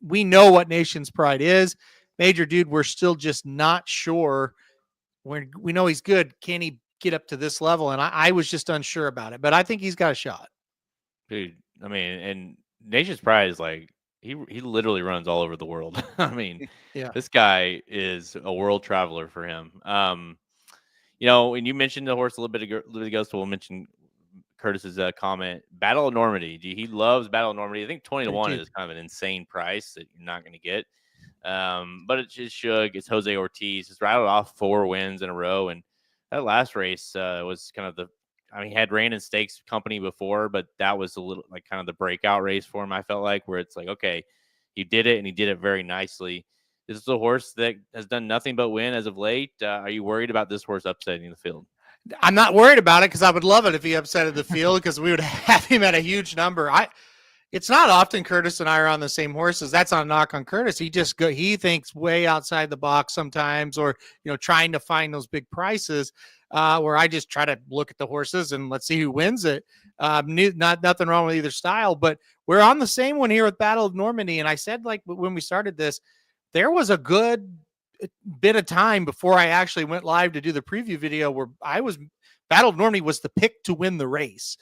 We know what Nation's Pride is. Major Dude, we're still just not sure. We know he's good. Can he get up to this level? And I was just unsure about it, but I think he's got a shot. Dude, I mean, and Nation's Pride is like, he literally runs all over the world. I mean, yeah, this guy is a world traveler for him. And you mentioned the horse a little bit ago, so we'll mention Curtis's comment. Battle of Normandy. He loves Battle of Normandy. I think 20-1 is kind of an insane price that you're not going to get. But it's just Shug. It's Jose Ortiz. He's rattled off 4 wins in a row, and that last race was kind of he had ran in stakes company before, but that was a little like kind of the breakout race for him. I felt like where it's like, okay, he did it and he did it very nicely. This is a horse that has done nothing but win as of late. Are you worried about this horse upsetting the field? I'm not worried about it because I would love it if he upsetted the field because we would have him at a huge number. It's not often Curtis and I are on the same horses. That's not a knock on Curtis. He thinks way outside the box sometimes, or trying to find those big prices. Where I just try to look at the horses and let's see who wins it. Nothing wrong with either style, but we're on the same one here with Battle of Normandy. And I said, like when we started this, there was a good bit of time before I actually went live to do the preview video where Battle of Normandy was the pick to win the race.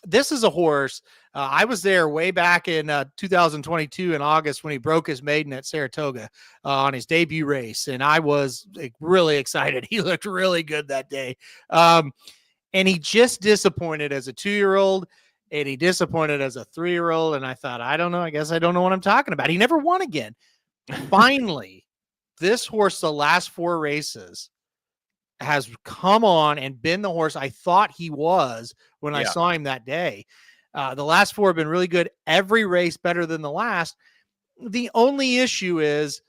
This is a horse. I was there way back in 2022 in August when he broke his maiden at Saratoga on his debut race. And I was really excited. He looked really good that day. And he just disappointed as a 2-year-old, and he disappointed as a 3-year-old. And I thought, I don't know. I guess I don't know what I'm talking about. He never won again. Finally, this horse, the last 4 races, has come on and been the horse I thought he was when I saw him that day. The last 4 have been really good. Every race better than the last. The only issue is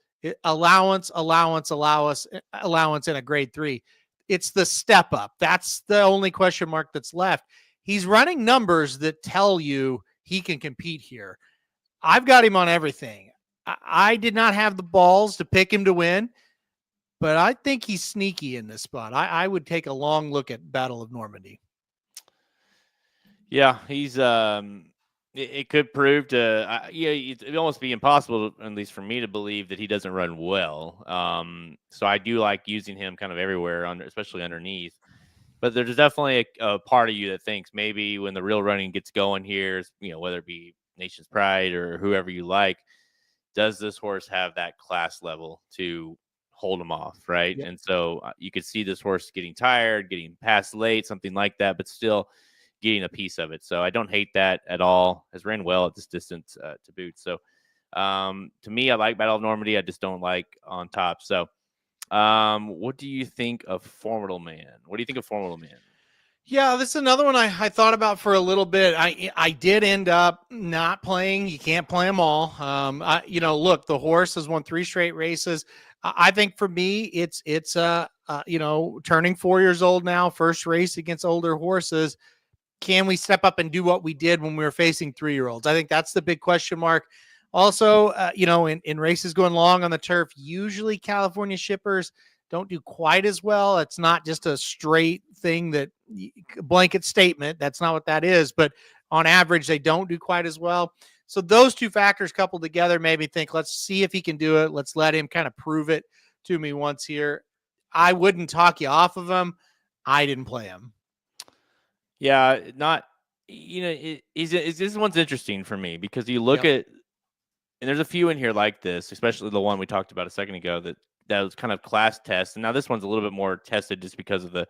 allowance in a grade 3. It's the step up. That's the only question mark that's left. He's running numbers that tell you he can compete here. I've got him on everything. I did not have the balls to pick him to win, but I think he's sneaky in this spot. I would take a long look at Battle of Normandy. Yeah, he's it could prove to it'd almost be impossible, at least for me, to believe that he doesn't run well. So I do like using him kind of everywhere, especially underneath. But there's definitely a part of you that thinks maybe when the real running gets going here, whether it be Nation's Pride or whoever you like, does this horse have that class level to hold him off, right? Yep. And so you could see this horse getting tired, getting past late, something like that, but still getting a piece of it. So I don't hate that at all. Has ran well at this distance to boot. So to me, I like Battle of Normandy. I just don't like on top. So what do you think of Formidable Man? Yeah, this is another one I thought about for a little bit. I did end up not playing. You can't play them all. Look, the horse has won 3 straight races. I think for me, it's turning 4 years old now, first race against older horses. Can we step up and do what we did when we were facing 3-year-olds? I think that's the big question mark. Also, in races going long on the turf, usually California shippers don't do quite as well. It's not just a straight thing that blanket statement. That's not what that is. But on average, they don't do quite as well. So those 2 factors coupled together made me think, let's see if he can do it. Let's let him kind of prove it to me once here. I wouldn't talk you off of him. I didn't play him. Yeah, not, this one's interesting for me because you look at, and there's a few in here like this, especially the one we talked about a second ago that was kind of class test. And now this one's a little bit more tested just because of the,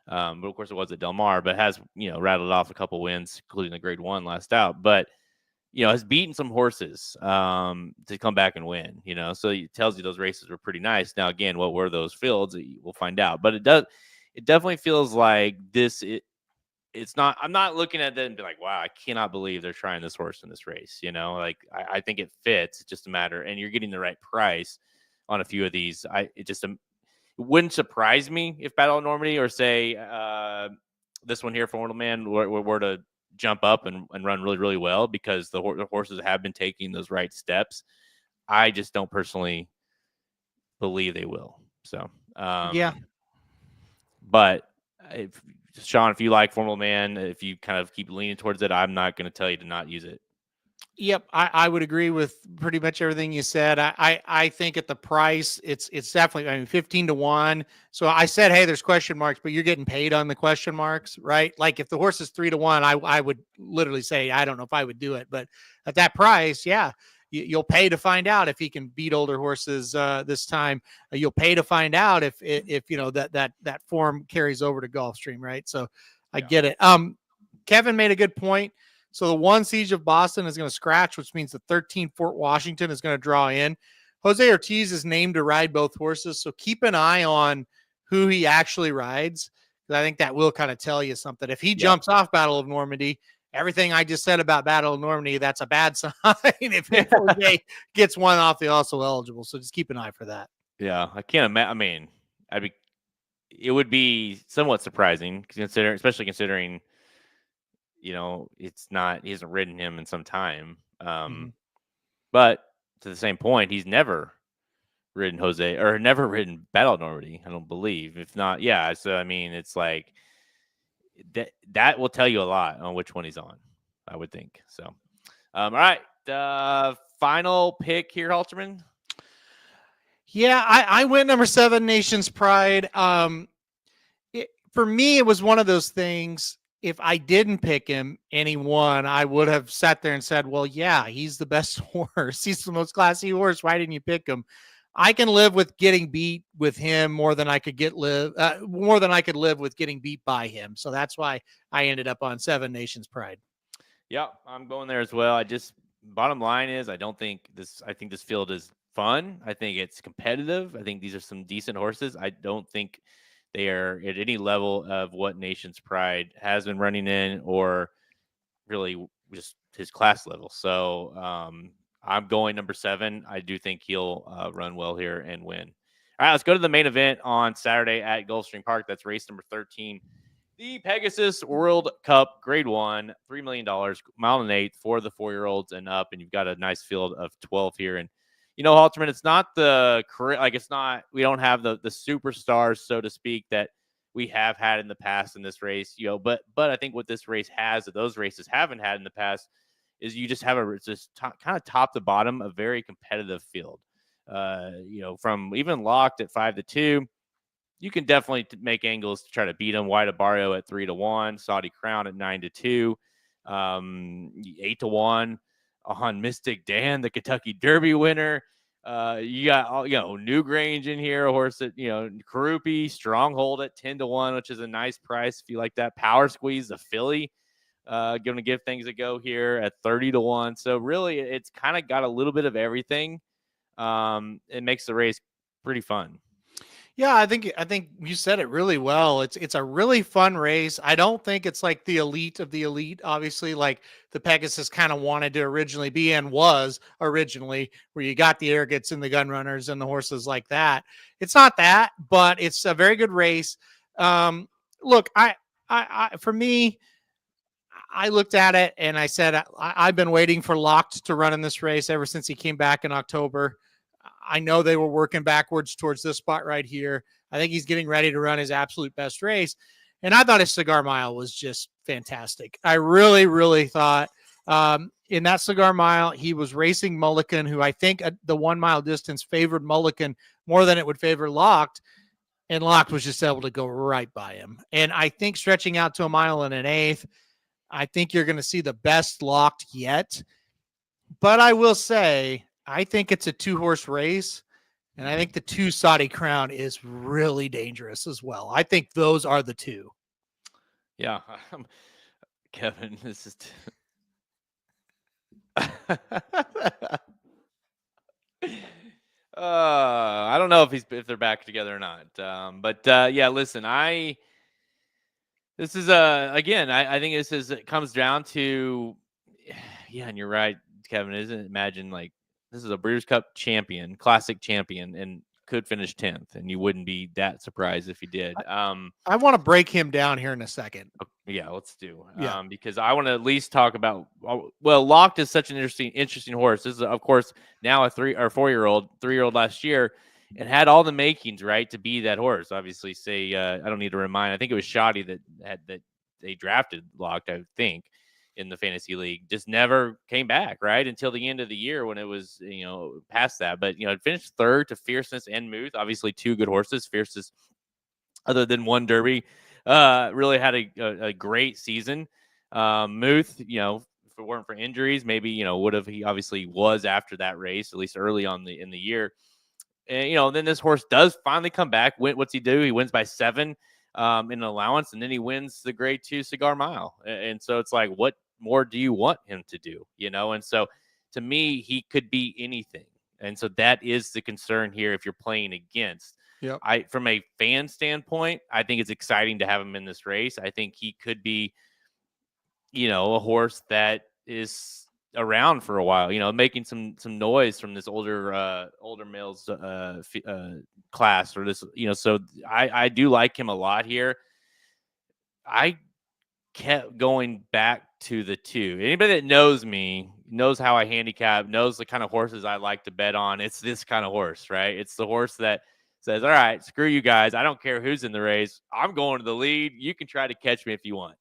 but of course it was at Del Mar, but has, rattled off a couple wins, including the grade 1 last out, but, has beaten some horses to come back and win, so it tells you those races were pretty nice. Now, again, what were those fields? We'll find out, but it definitely feels like it's not, I'm not looking at that and be like, wow, I cannot believe they're trying this horse in this race. I think it fits. It's just a matter, and you're getting the right price on a few of these. It wouldn't surprise me if Battle of Normandy or say this one here, Formidable Man, were to jump up and run really, really well because the horses have been taking those right steps. I just don't personally believe they will. So, but Sean, if you like Formidable Man, if you kind of keep leaning towards it, I'm not going to tell you to not use it. Yep, I would agree with pretty much everything you said. I think at the price, it's definitely 15 to 1. So I said, hey, there's question marks, but you're getting paid on the question marks, right? Like if the horse is 3 to 1, I would literally say I don't know if I would do it, but at that price, yeah, you'll pay to find out if he can beat older horses this time. You'll pay to find out if that form carries over to Gulfstream, right? So I get it. Kevin made a good point. So the 1 Siege of Boston is going to scratch, which means the 13 Fort Washington is going to draw in. Jose Ortiz is named to ride both horses, so keep an eye on who he actually rides. I think that will kind of tell you something. If he jumps off Battle of Normandy, everything I just said about Battle of Normandy, that's a bad sign. If Jose gets one off the also eligible, so just keep an eye for that. Yeah, I can't imagine. It would be somewhat surprising, especially considering it's not, he hasn't ridden him in some time. Mm-hmm. But to the same point, he's never ridden Jose or never ridden Battle Normandy, I don't believe. If not, yeah. So I mean, it's like that will tell you a lot on which one he's on, I would think. So, all right, final pick here, Halterman. Yeah, I went number 7, Nation's Pride. For me, it was one of those things. If I didn't pick him and he won, I would have sat there and said, well, yeah, he's the best horse. He's the most classy horse. Why didn't you pick him? I can live with getting beat with him more than I could live with getting beat by him. So that's why I ended up on 7, Nation's Pride. Yeah, I'm going there as well. Bottom line is, I think this field is fun. I think it's competitive. I think these are some decent horses. I don't think they are at any level of what Nation's Pride has been running in, or really just his class level. So I'm going number 7. I do think he'll run well here and win. All right, let's go to the main event on Saturday at Gulfstream Park. That's race number 13. The Pegasus World Cup Grade 1, $3 million, mile and 8 for the 4-year-olds and up. And you've got a nice field of 12 here. And, Halterman, it's not we don't have the superstars, so to speak, that we have had in the past in this race, but I think what this race has that those races haven't had in the past is you just have kind of top to bottom, a very competitive field. From even locked at 5-2. You can definitely make angles to try to beat them. White Barrio at 3-1, Saudi Crown at 9-2, 8-1 on Mystic Dan, the Kentucky Derby winner. You got Newgrange in here, a horse that Karupi, Stronghold at 10-1, which is a nice price if you like that. Power Squeeze, the filly, going to give things a go here at 30-1. So really, it's kind of got a little bit of everything. It makes the race pretty fun. Yeah, I think you said it really well. It's a really fun race. I don't think it's like the elite of the elite, obviously, like the Pegasus kind of wanted to originally be and was originally, where you got the Arrogants and the Gun Runners and the horses like that. It's not that, but it's a very good race. Look, for me, I looked at it and I said, I've been waiting for Locked to run in this race ever since he came back in October. I know they were working backwards towards this spot right here. I think he's getting ready to run his absolute best race. And I thought his Cigar Mile was just fantastic. I really, really thought in that Cigar Mile, he was racing Mulligan, who I think at the 1 mile distance favored Mulligan more than it would favor Locked. And Locked was just able to go right by him. And I think stretching out to 1 mile and 1/8, I think you're going to see the best Locked yet. But I will say, I think it's a 2-horse race, and I think the 2 Saudi Crown is really dangerous as well. I think those are the 2. Yeah. Kevin, this is... I don't know if they're back together or not. Yeah, listen, this is again, I think it comes down to, yeah, and you're right, Kevin. Imagine like this is a Breeders' Cup champion, classic champion, and could finish 10th, and you wouldn't be that surprised if he did. I want to break him down here in a second. Yeah, let's do. Yeah. Because I want to at least talk about. Well, Locked is such an interesting horse. This is, of course, now a 3 or 4-year-old, 3-year-old last year, and had all the makings right to be that horse. Obviously, I don't need to remind. I think it was Shoddy that they drafted Locked, I think, in the fantasy league. Just never came back right until the end of the year when it was past that. But it finished 3rd to Fierceness and Muth. Obviously, 2 good horses. Fierceness, other than 1 Derby, really had a great season. Muth, if it weren't for injuries, maybe would have. He obviously was after that race, at least early on in the year. And then this horse does finally come back. What's he do? He wins by 7 in an allowance, and then he wins the Grade 2 Cigar Mile. And so it's like, what more do you want him to do? And so to me, he could be anything. And so that is the concern here if you're playing against. Yep. From a fan standpoint, I think it's exciting to have him in this race. I think he could be, a horse that is around for a while, making some noise from this older males class, or this, so I do like him a lot here. I kept going back to the 2. Anybody that knows me knows how I handicap, knows the kind of horses I like to bet on. It's this kind of horse, right? It's the horse that says, all right, screw you guys. I don't care who's in the race. I'm going to the lead. You can try to catch me if you want.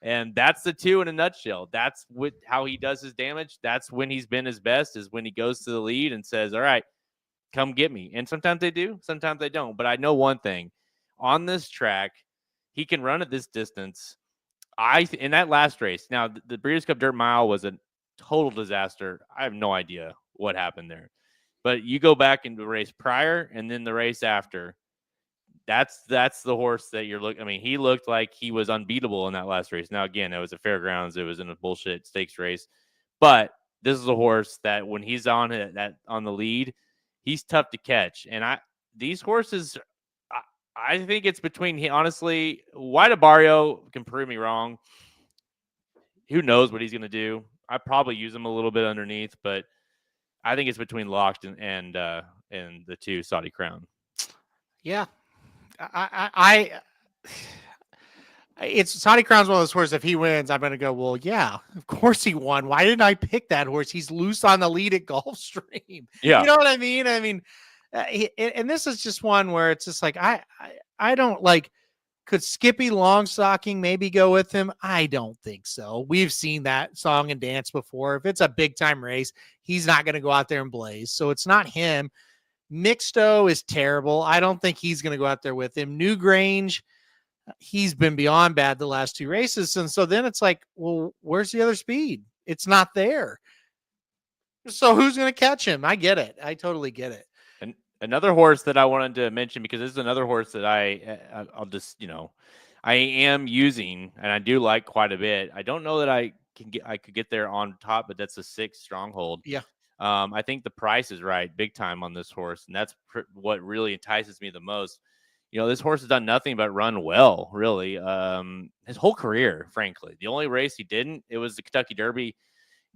And that's the 2 in a nutshell. That's how he does his damage. That's when he's been his best, is when he goes to the lead and says, all right, come get me. And sometimes they do, sometimes they don't. But I know one thing. On this track, he can run at this distance. In that last race, now the Breeders' Cup Dirt Mile was a total disaster. I have no idea what happened there. But you go back in the race prior and then the race after, that's the horse that you're looking. I mean, he looked like he was unbeatable in that last race. Now, again, it was a fairgrounds. It was in a bullshit stakes race. But this is a horse that when he's on the lead, he's tough to catch. And these horses, I think it's between, honestly, White Barrio can prove me wrong. Who knows what he's going to do? I probably use him a little bit underneath, but I think it's between Locked and the 2 Saudi Crown. Yeah, it's Saudi Crown's one of those horses. If he wins, I'm going to go, well, yeah, of course he won. Why didn't I pick that horse? He's loose on the lead at Gulfstream. Yeah. You know what I mean? And this is just one where it's just like, I don't like, could Skippy Longstocking maybe go with him? I don't think so. We've seen that song and dance before. If it's a big time race, he's not going to go out there and blaze. So it's not him. Mixto is terrible. I don't think he's going to go out there with him. Newgrange, he's been beyond bad the last 2 races. And so then it's like, well, where's the other speed? It's not there. So who's going to catch him? I get it. I totally get it. And another horse that I wanted to mention, because this is another horse that I'll just, I am using and I do like quite a bit. I don't know that I could get there on top, but that's a 6 Stronghold. Yeah. I think the price is right big time on this horse. And that's what really entices me the most. This horse has done nothing but run well, really. His whole career, frankly. The only race he didn't, it was the Kentucky Derby.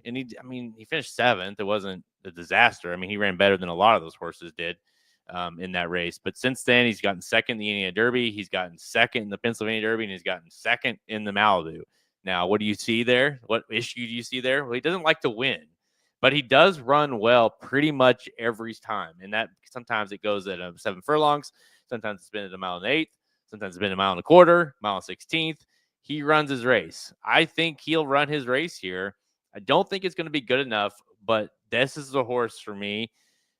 And he finished 7th. It wasn't a disaster. I mean, he ran better than a lot of those horses did in that race. But since then, he's gotten 2nd in the Indiana Derby. He's gotten 2nd in the Pennsylvania Derby, and he's gotten 2nd in the Malibu. Now, what do you see there? What issue do you see there? Well, he doesn't like to win, but he does run well pretty much every time. And that sometimes it goes at 7 furlongs. Sometimes it's been at 1.8 miles. Sometimes it's been 1.25 miles, 1.16 He runs his race. I think he'll run his race here. I don't think it's going to be good enough, but this is the horse for me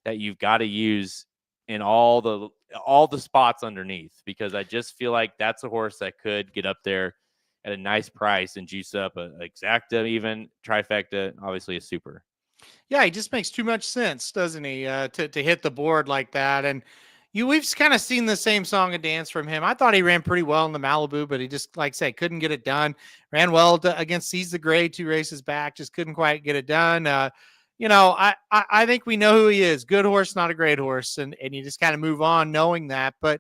that you've got to use in all the spots underneath, because I just feel like that's a horse that could get up there at a nice price and juice up an exacta, even trifecta, obviously a super. Yeah, he just makes too much sense, doesn't he, to hit the board like that. And we've kind of seen the same song and dance from him. I thought he ran pretty well in the Malibu, but he just, like I say, couldn't get it done. Ran well against Seize the Gray 2 races back, just couldn't quite get it done. I think we know who he is. Good horse, not a great horse, and you just kind of move on knowing that. But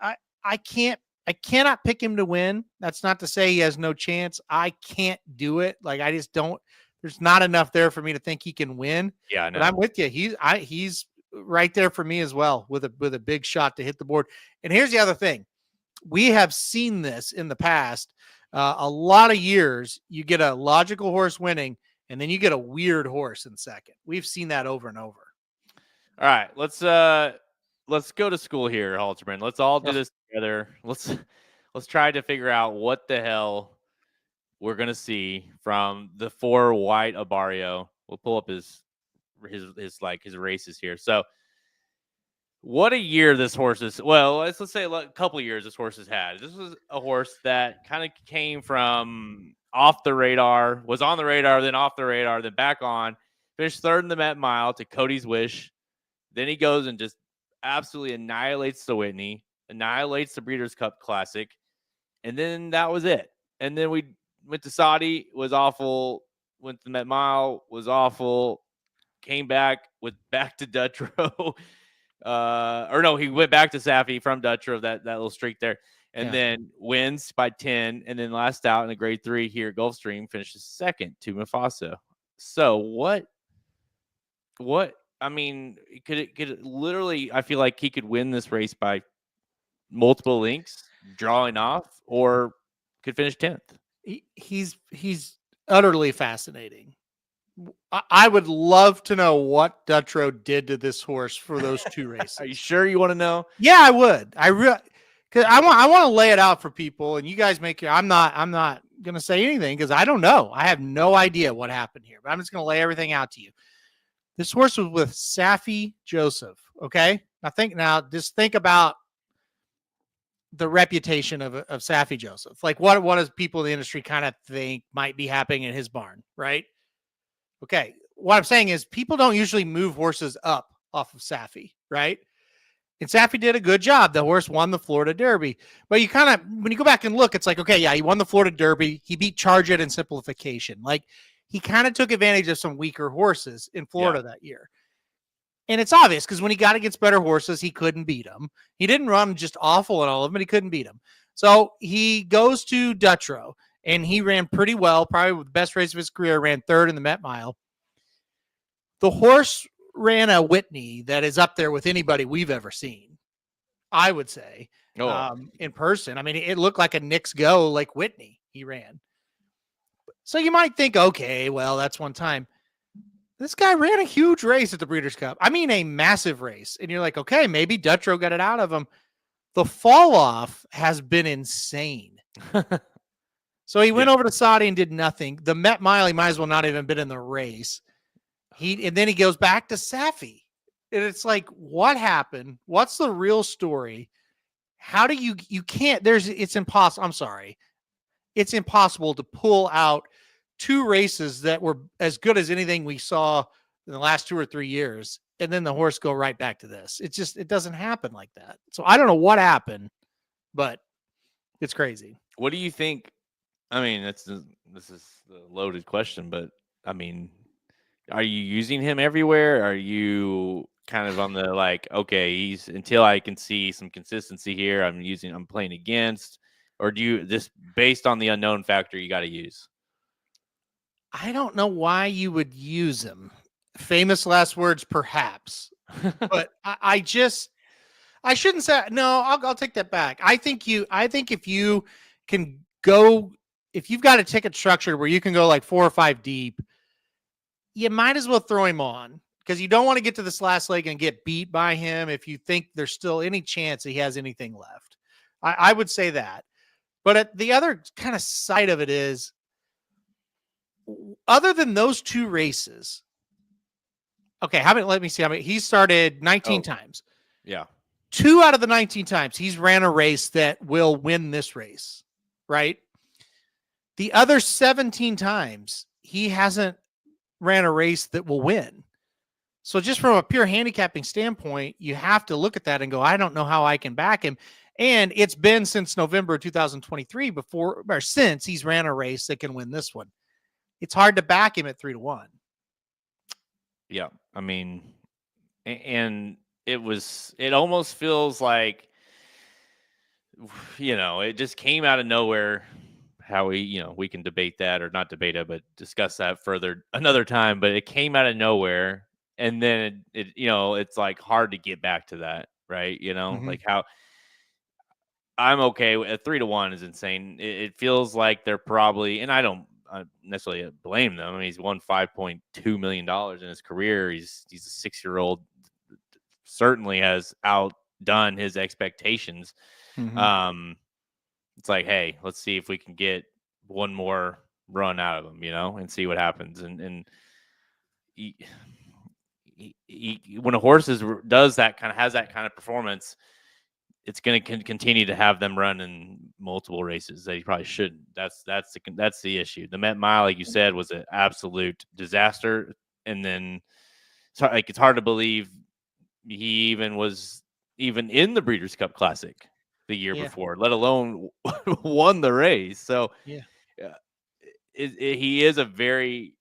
I cannot pick him to win. That's not to say he has no chance. I can't do it. Like, I just don't. There's not enough there for me to think he can win. Yeah, I know. But I'm with you. He's right there for me as well, with a big shot to hit the board. And here's the other thing. We have seen this in the past. A lot of years, you get a logical horse winning, and then you get a weird horse in second. We've seen that over and over. All right, let's go to school here, Halterman. Let's all do this together. Let's try to figure out what the hell we're gonna see from the 4 White Barrio. We'll pull up his races here. So, what a year this horse is. Well, let's say a couple of years this horse has had. This was a horse that kind of came from off the radar, was on the radar, then off the radar, then back on. Finished 3rd in the Met Mile to Cody's Wish. Then he goes and just absolutely annihilates the Whitney, annihilates the Breeders' Cup Classic, and then that was it. And then we went to Saudi, was awful. Went to the Met Mile, was awful. Came back to Dutrow. Or no, he went back to Safi from Dutrow, that little streak there. And then wins by 10. And then last out in the grade 3 here at Gulfstream, finishes 2nd to Mufasa. So what, I mean, could it literally, I feel like he could win this race by multiple lengths, drawing off, or could finish 10th. He's utterly fascinating. I would love to know what Dutrow did to this horse for those 2 races. Are you sure you want to know? Yeah, I would. Because I want to lay it out for people, and you guys make your. I'm not going to say anything because I don't know. I have no idea what happened here, but I'm just going to lay everything out to you. This horse was with Safi Joseph. Okay, just think about the reputation of Safi Joseph. Like what does people in the industry kind of think might be happening in his barn, right? Okay, what I'm saying is people don't usually move horses up off of Safi, right? And Safi did a good job. The horse won the Florida Derby. But you kind of, when you go back and look, it's like, okay, yeah, he won the Florida Derby. He beat Charge It in Simplification. Like, he kind of took advantage of some weaker horses in Florida that year. And it's obvious because when he got against better horses, he couldn't beat them. He didn't run just awful in all of them, but he couldn't beat them. So he goes to Dutrow, and he ran pretty well, probably the best race of his career, ran 3rd in the Met Mile. The horse ran a Whitney that is up there with anybody we've ever seen, I would say, in person. I mean, it looked like a Knicks Go like Whitney he ran. So you might think, okay, well, that's one time. This guy ran a huge race at the Breeders' Cup. I mean, a massive race. And you're like, okay, maybe Dutrow got it out of him. The fall off has been insane. So he went over to Saudi and did nothing. The Met Mile, he might as well not even been in the race. And then he goes back to Safi. And it's like, what happened? What's the real story? How do you can't, it's impossible. I'm sorry. It's impossible to pull out 2 races that were as good as anything we saw in the last 2 or 3 years. And then the horse go right back to this. It doesn't happen like that. So I don't know what happened, but it's crazy. What do you think? I mean, this is the loaded question, but I mean, are you using him everywhere? Are you kind of on the like, okay, he's until I can see some consistency here, I'm playing against, or do you just based on the unknown factor you got to use? I don't know why you would use him. Famous last words, perhaps, but I shouldn't say no. I'll take that back. I think if you can go, if you've got a ticket structure where you can go like 4 or 5 deep, you might as well throw him on because you don't want to get to this last leg and get beat by him if you think there's still any chance he has anything left. I would say that. But at the other kind of side of it is, other than those 2 races, okay, let me see how many. He started 19 times. Yeah. 2 out of the 19 times he's ran a race that will win this race, right? The other 17 times he hasn't ran a race that will win. So just from a pure handicapping standpoint, you have to look at that and go, I don't know how I can back him. And it's been since November 2023 since he's ran a race that can win this one. It's hard to back him at 3-1. Yeah. I mean, and it almost feels like, it just came out of nowhere. How we can debate that or not debate it, but discuss that further another time. But it came out of nowhere, and then it's like hard to get back to that, right? Like how I'm okay with a 3-1 is insane. It feels like they're probably, and I don't necessarily blame them. I mean, he's won $5.2 million in his career. He's a 6-year-old, certainly has outdone his expectations. Mm-hmm. It's like, hey, let's see if we can get one more run out of him, and see what happens. And he, when a horse has that kind of performance, it's going to continue to have them run in multiple races that he probably shouldn't. That's the issue. The Met Mile, like you said, was an absolute disaster. And then it's hard to believe he was even in the Breeders' Cup Classic the year before, let alone won the race. So he is a very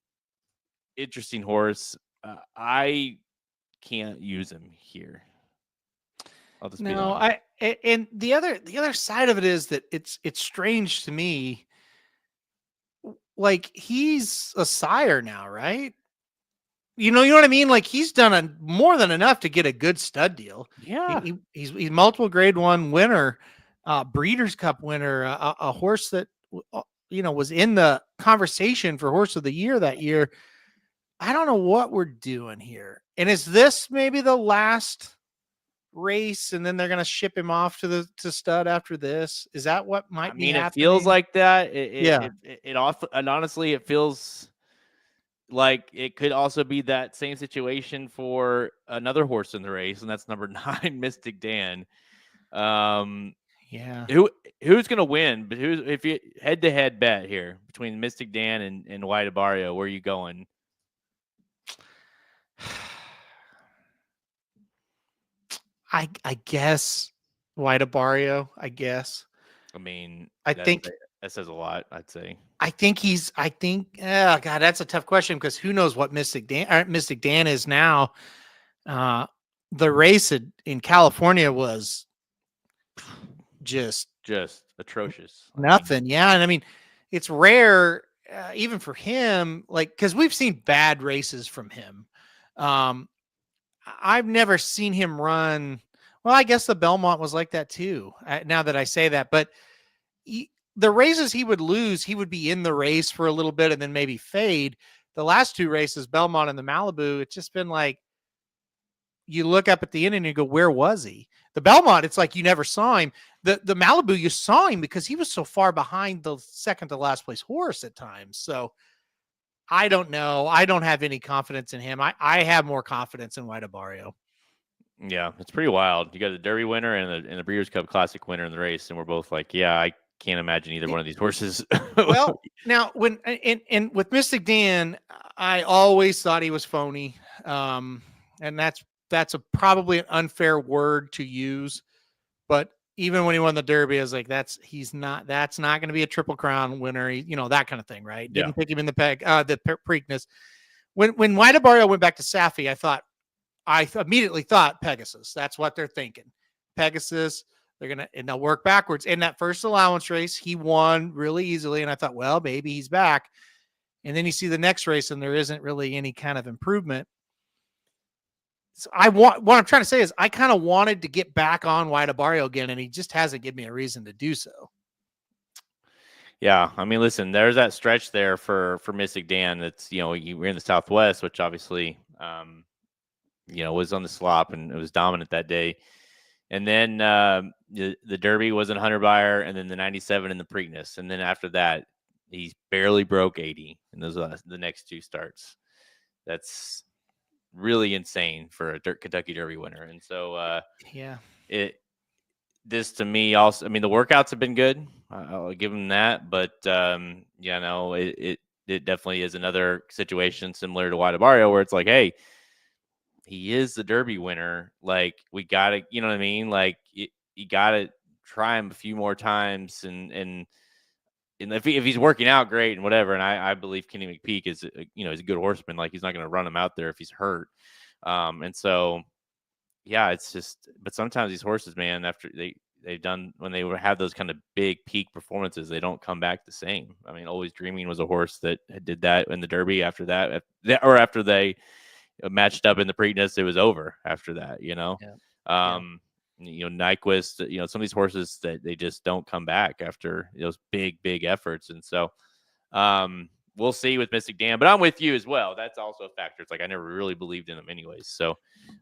interesting horse. I can't use him here. I'll just be honest. And the other side of it is that it's strange to me. Like, he's a sire now, right? You know what I mean? Like, he's done more than enough to get a good stud deal. Yeah. He's multiple grade 1 winner, Breeders' Cup winner, a horse that was in the conversation for horse of the year that year. I don't know what we're doing here. And is this maybe the last race and then they're going to ship him off to stud after this? Is that what might be happening? It feels like that. And honestly, it feels like it could also be that same situation for another horse in the race, and that's number 9, Mystic Dan. Yeah. Who's going to win? But if you head-to-head bet here between Mystic Dan and White Abario, where are you going? I guess White Abario, I guess. I mean, I think that says a lot, I'd say. God, that's a tough question because who knows what Mystic Dan is now. The race in California was just atrocious. Nothing. Yeah. And I mean, it's rare, even for him, like, because we've seen bad races from him. I've never seen him run. Well, I guess the Belmont was like that too, now that I say that. But the races he would lose, he would be in the race for a little bit and then maybe fade. The last 2 races, Belmont and the Malibu, it's just been like, you look up at the end and you go, where was he? The Belmont, it's like you never saw him. The Malibu, you saw him because he was so far behind the second to last place horse at times. So I don't know. I don't have any confidence in him. I have more confidence in White Abario. Yeah, it's pretty wild. You got the Derby winner and the Breeders' Cup Classic winner in the race, and we're both like, yeah, I can't imagine either one of these horses. Well, now and with Mystic Dan, I always thought he was phony, and that's probably an unfair word to use, but even when he won the Derby, I was like, that's not going to be a Triple Crown winner, that kind of thing, right? Didn't pick him in the Preakness. When White Abario went back to Safi, I immediately thought Pegasus. That's what they're thinking. Pegasus. They'll work backwards. In that first allowance race, he won really easily, and I thought, well, maybe he's back. And then you see the next race, and there isn't really any kind of improvement. So what I'm trying to say is I kind of wanted to get back on White Abario again, and he just hasn't given me a reason to do so. Yeah, I mean, listen, there's that stretch there for Mystic Dan. That's we're in the Southwest, which obviously was on the slop and it was dominant that day. And then the Derby was in 100 buyer, and then the 97 in the Preakness, and then after that, he's barely broke 80 in those the next 2 starts. That's really insane for a Kentucky Derby winner. And so this to me also, I mean, the workouts have been good. I'll give him that, but it definitely is another situation similar to White Abario where it's like, hey, he is the Derby winner. Like, we got to, you know what I mean? Like, you got to try him a few more times. And if he's working out, great and whatever. And I believe Kenny McPeak is, he's a good horseman. Like, he's not going to run him out there if he's hurt. And so, yeah, it's just, but sometimes these horses, man, after they've done, when they have those kind of big peak performances, they don't come back the same. I mean, Always Dreaming was a horse that did that in the Derby after that, or after they matched up in the Preakness, it was over after that, Nyquist, some of these horses that they just don't come back after those big efforts. And so we'll see with Mystic Dan, but I'm with you as well. That's also a factor. It's like, I never really believed in him anyways. So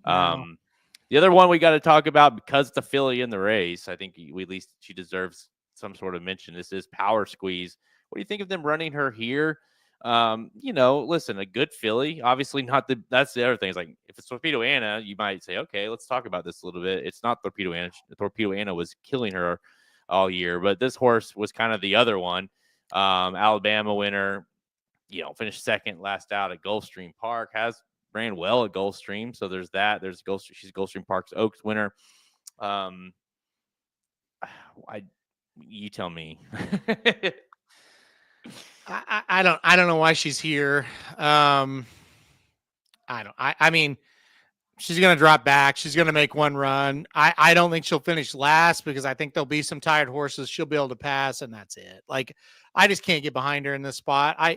the other one we got to talk about, because it's a filly in the race, I think at least she deserves some sort of mention. This is Power Squeeze. What do you think of them running her here? Listen, a good filly, obviously that's the other thing. Is like, if it's Torpedo Anna, you might say, okay, let's talk about this a little bit. It's not Torpedo Anna. Torpedo Anna was killing her all year, but this horse was kind of the other one. Alabama winner, finished second last out at Gulfstream Park, ran well at Gulfstream. So there's that. She's Gulfstream Park's Oaks winner. You tell me. I don't know why she's here. I mean, she's going to drop back. She's going to make one run. I don't think she'll finish last because I think there'll be some tired horses she'll be able to pass, and that's it. Like, I just can't get behind her in this spot. I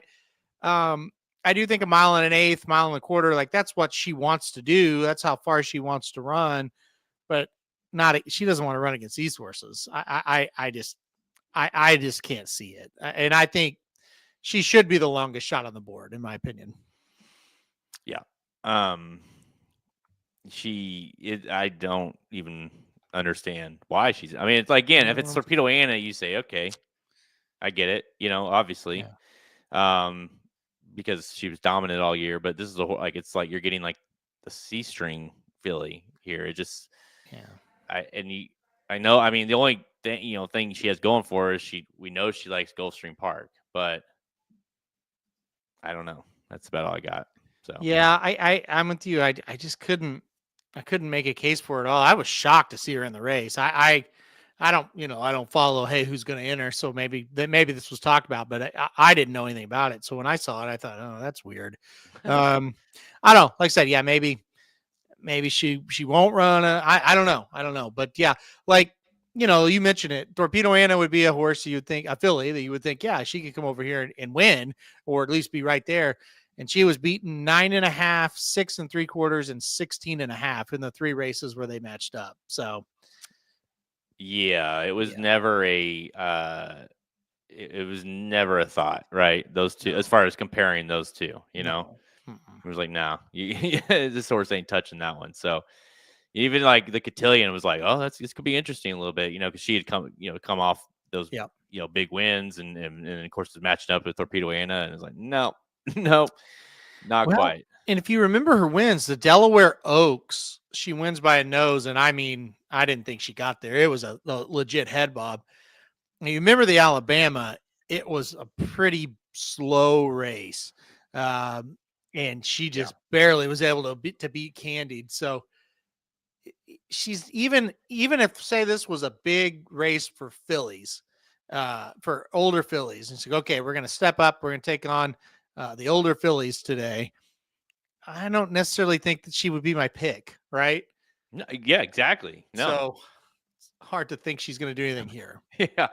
do think 1 1/8 1 1/4, like, that's what she wants to do. That's how far she wants to run, but she doesn't want to run against these horses. I just can't see it. And I think she should be the longest shot on the board, in my opinion. Yeah. I don't even understand why she's. I mean, it's like, again, if it's Torpedo Anna, you say, okay, I get it. Obviously, because she was dominant all year. But this is it's like you're getting like the C string filly here. It just, I know. I mean, the only thing she has going for her is we know she likes Gulfstream Park, but I don't know. That's about all I got. So yeah, I'm with you. I just couldn't make a case for it all. I was shocked to see her in the race. I don't I don't follow who's going to enter, so maybe this was talked about, but I didn't know anything about it. So when I saw it, I thought, oh, that's weird. I don't know. Like I said, yeah, maybe she won't run. I don't know. But yeah, like you mentioned it. Torpedo Anna would be a horse you would think, a filly that you would think, yeah, she could come over here and win, or at least be right there. And she was beaten 9.5, 6 3/4, and 16.5 in the 3 races where they matched up. So, yeah, it was never a it was never a thought, right? Those two, as far as comparing those two, it was like, no, this horse ain't touching that one. So even like the Cotillion was like, oh, this could be interesting a little bit, because she had come off those big wins, and of course was matching up with Torpedo Anna, and it's like, no, not quite. And if you remember her wins, the Delaware Oaks, she wins by a nose, and I mean, I didn't think she got there. It was a legit head bob. And you remember the Alabama? It was a pretty slow race, and she just barely was able to beat Candied. So she's even if, say, this was a big race for fillies, for older fillies, and she's like, okay, we're going to step up, we're going to take on the older fillies today. I don't necessarily think that she would be my pick, right? No, yeah, exactly. No, so it's hard to think she's going to do anything here. Yeah.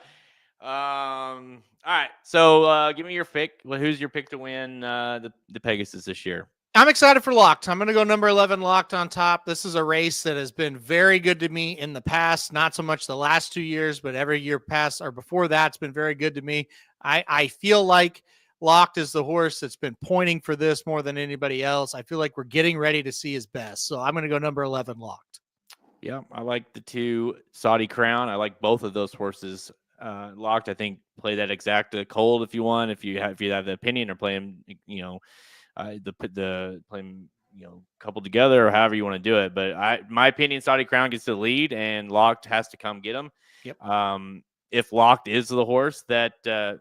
All right. So give me your pick. Well, who's your pick to win the Pegasus this year? I'm excited for Locked. I'm going to go number 11, Locked on top. This is a race that has been very good to me in the past, not so much the last 2 years, but every year past or before that, it's been very good to me. I feel like Locked is the horse that's been pointing for this more than anybody else. I feel like we're getting ready to see his best. So I'm going to go number 11, Locked. Yeah, I like the 2 Saudi Crown. I like both of those horses. Locked, I think, play that exact cold if you want. If you have the opinion, or play them, the play them, coupled together, or however you want to do it. But my opinion, Saudi Crown gets the lead, and Locked has to come get him. Yep. If Locked is the horse that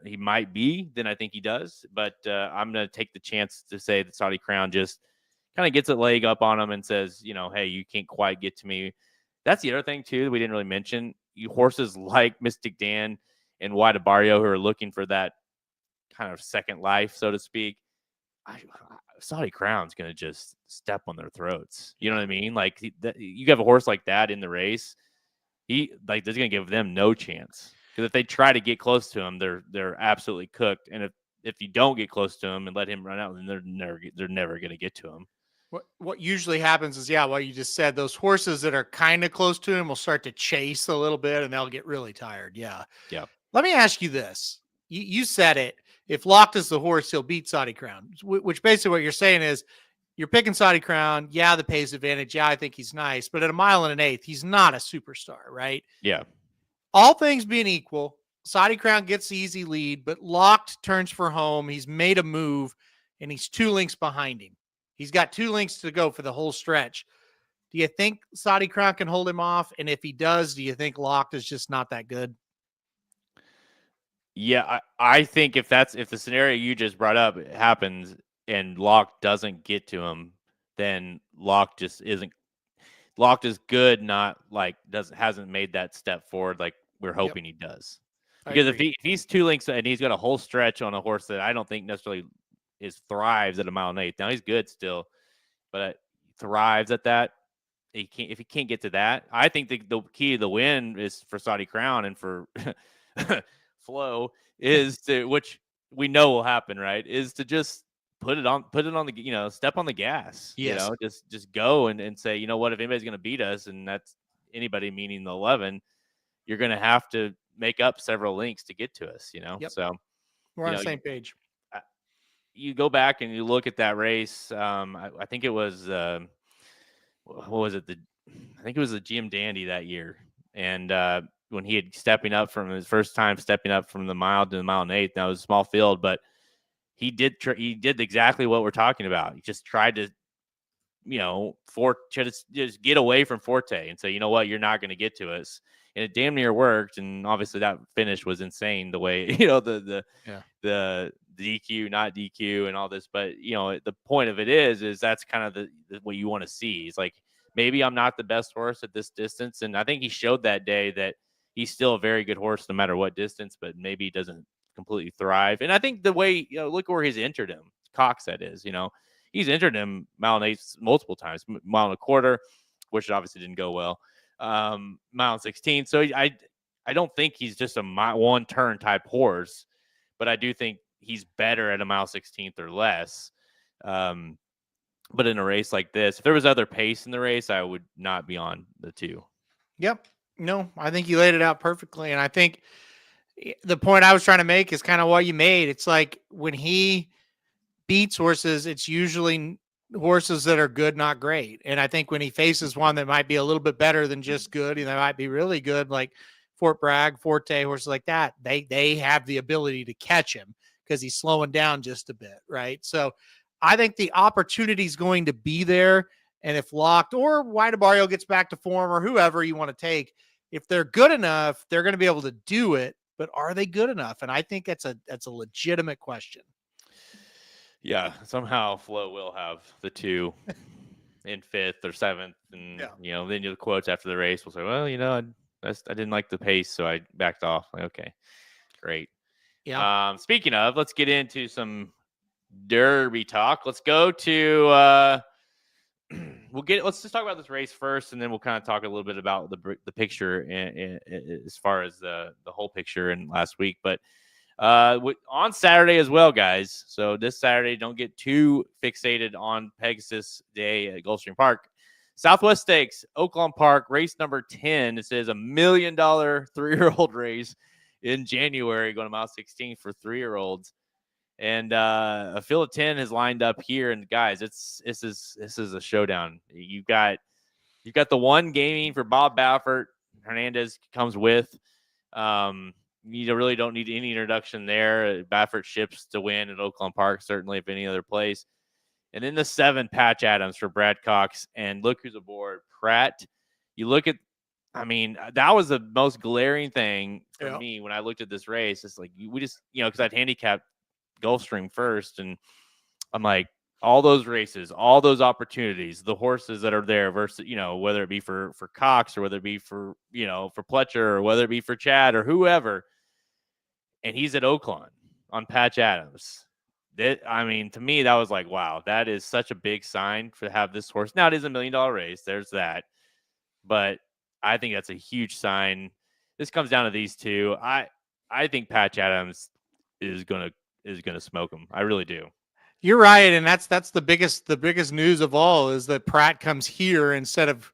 he might be, then I think he does. But I'm going to take the chance to say that Saudi Crown just kind of gets a leg up on him and says, hey, you can't quite get to me. That's the other thing, too, that we didn't really mention. You horses like Mystic Dan and Wide Barrio, who are looking for that kind of second life, so to speak. Saudi Crown's going to just step on their throats. You know what I mean? Like, you have a horse like that in the race, there's going to give them no chance. Because if they try to get close to him, they're absolutely cooked. And if you don't get close to him and let him run out, then they're never going to get to him. What usually happens is, what you just said, those horses that are kind of close to him will start to chase a little bit, and they'll get really tired. Yeah. Let me ask you this. You said it. If Locked is the horse, he'll beat Saudi Crown, which basically what you're saying is you're picking Saudi Crown. Yeah, the pace advantage. Yeah, I think he's nice. But at 1 1/8, he's not a superstar, right? Yeah. All things being equal, Saudi Crown gets the easy lead, but Locked turns for home. He's made a move, and he's 2 lengths behind him. He's got 2 lengths to go for the whole stretch. Do you think Saudi Crown can hold him off? And if he does, do you think Locked is just not that good? Yeah, I think if the scenario you just brought up happens and Locked doesn't get to him, then Locked just isn't. Locked is good, not like hasn't made that step forward like we're hoping he does. Because if he's 2 lengths and he's got a whole stretch on a horse that I don't think necessarily thrives at 1 1/8. Now he's good still, but thrives at that. If he can't get to that, I think the key to the win is for Saudi Crown and for Flo is to, which we know will happen, right? Is to just put it on the step on the gas. Yes. Just go and say, what, if anybody's going to beat us, and that's anybody meaning the 11, you're going to have to make up several links to get to us, Yep. So We're on the same page. You go back and you look at that race. I think it was what was it? I think it was the GM Dandy that year, and when he had stepping up from his first time stepping up from the mile to the mile and eighth. Now it was a small field, but he did exactly what we're talking about. He just tried to, just get away from Forte and say, you know what, you're not going to get to us. And it damn near worked. And obviously that finish was insane. The way, the DQ, not DQ, and all this. But the point of it is that's kind of the what you want to see. It's like, maybe I'm not the best horse at this distance, and I think he showed that day that he's still a very good horse no matter what distance. But maybe he doesn't completely thrive. And I think the way look where he's entered him, Cox, that is, he's entered him mile and eighth multiple times, mile and a quarter, which obviously didn't go well. Mile and 16. So I don't think he's just a one turn type horse, but I do think he's better at a mile 16th or less. But in a race like this, if there was other pace in the race, I would not be on the 2. Yep. No, I think you laid it out perfectly. And I think the point I was trying to make is kind of what you made. It's like when he beats horses, it's usually horses that are good, not great. And I think when he faces one that might be a little bit better than just good, and that might be really good, like Fort Bragg, Forte, horses like that, they have the ability to catch him because he's slowing down just a bit, right? So I think the opportunity is going to be there. And if Locked or Whiteabario gets back to form or whoever you want to take, if they're good enough, they're going to be able to do it. But are they good enough? And I think that's a legitimate question. Yeah, somehow Flo will have the 2 in 5th or 7th. And, then the quotes after the race will say, well, I didn't like the pace, so I backed off. Like, okay, great. Yeah. Speaking of, let's get into some Derby talk. Let's go to let's just talk about this race first, and then we'll kind of talk a little bit about the picture as far as the whole picture in last week. But on Saturday as well, guys. So this Saturday, don't get too fixated on Pegasus Day at Gulfstream Park. Southwest Stakes, Oaklawn Park, race number 10. It says $1 million 3-year-old race in January, going to mile 16 for 3-year-olds. And a field of 10 is lined up here. And guys, this is a showdown. You've got the one gaming for Bob Baffert. Hernandez comes with. You really don't need any introduction there. Baffert ships to win at Oaklawn Park, certainly if any other place. And then the 7, Patch Adams for Brad Cox. And look who's aboard, Pratt. You look at, that was the most glaring thing for me when I looked at this race. It's like, we just, because I'd handicapped Gulfstream first, and I'm like, all those races, all those opportunities, the horses that are there versus, whether it be for Cox or whether it be for Pletcher or whether it be for Chad or whoever. And he's at Oaklawn on Patch Adams. To me, that was like, wow, that is such a big sign to have this horse. Now, it is $1 million race. There's that. But I think that's a huge sign. This comes down to these two. I think Patch Adams is gonna smoke him. I really do. You're right, and that's the biggest news of all is that Pratt comes here instead of,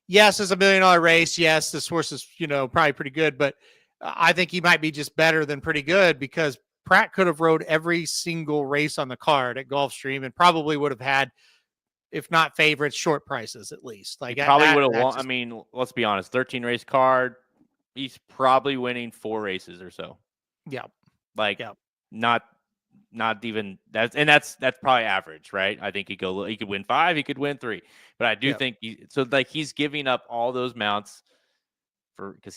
yes, it's $1 million race. Yes, this horse is probably pretty good, but I think he might be just better than pretty good because Pratt could have rode every single race on the card at Gulfstream and probably would have had, if not favorites, short prices at least. Like, he probably would have won. Let's be honest, 13 race card. He's probably winning 4 races or so. Yeah. Not even that's probably average, right? I think he could win 5, he could win 3, but I do think he's giving up all those mounts because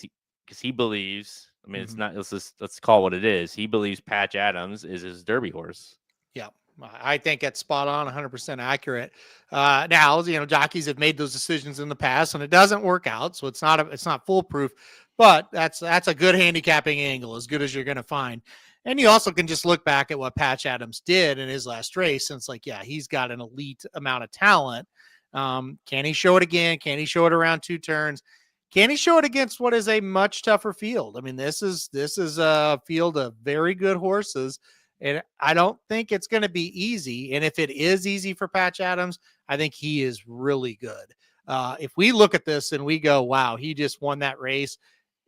he believes. It's not. Let's call it what it is. He believes Patch Adams is his Derby horse. Yeah, I think that's spot on, 100% accurate. Now, jockeys have made those decisions in the past, and it doesn't work out, so it's not foolproof. But that's a good handicapping angle, as good as you're going to find. And you also can just look back at what Patch Adams did in his last race. And it's like, yeah, he's got an elite amount of talent. Can he show it again? Can he show it around 2 turns? Can he show it against what is a much tougher field? This is a field of very good horses. And I don't think it's going to be easy. And if it is easy for Patch Adams, I think he is really good. If we look at this and we go, wow, he just won that race.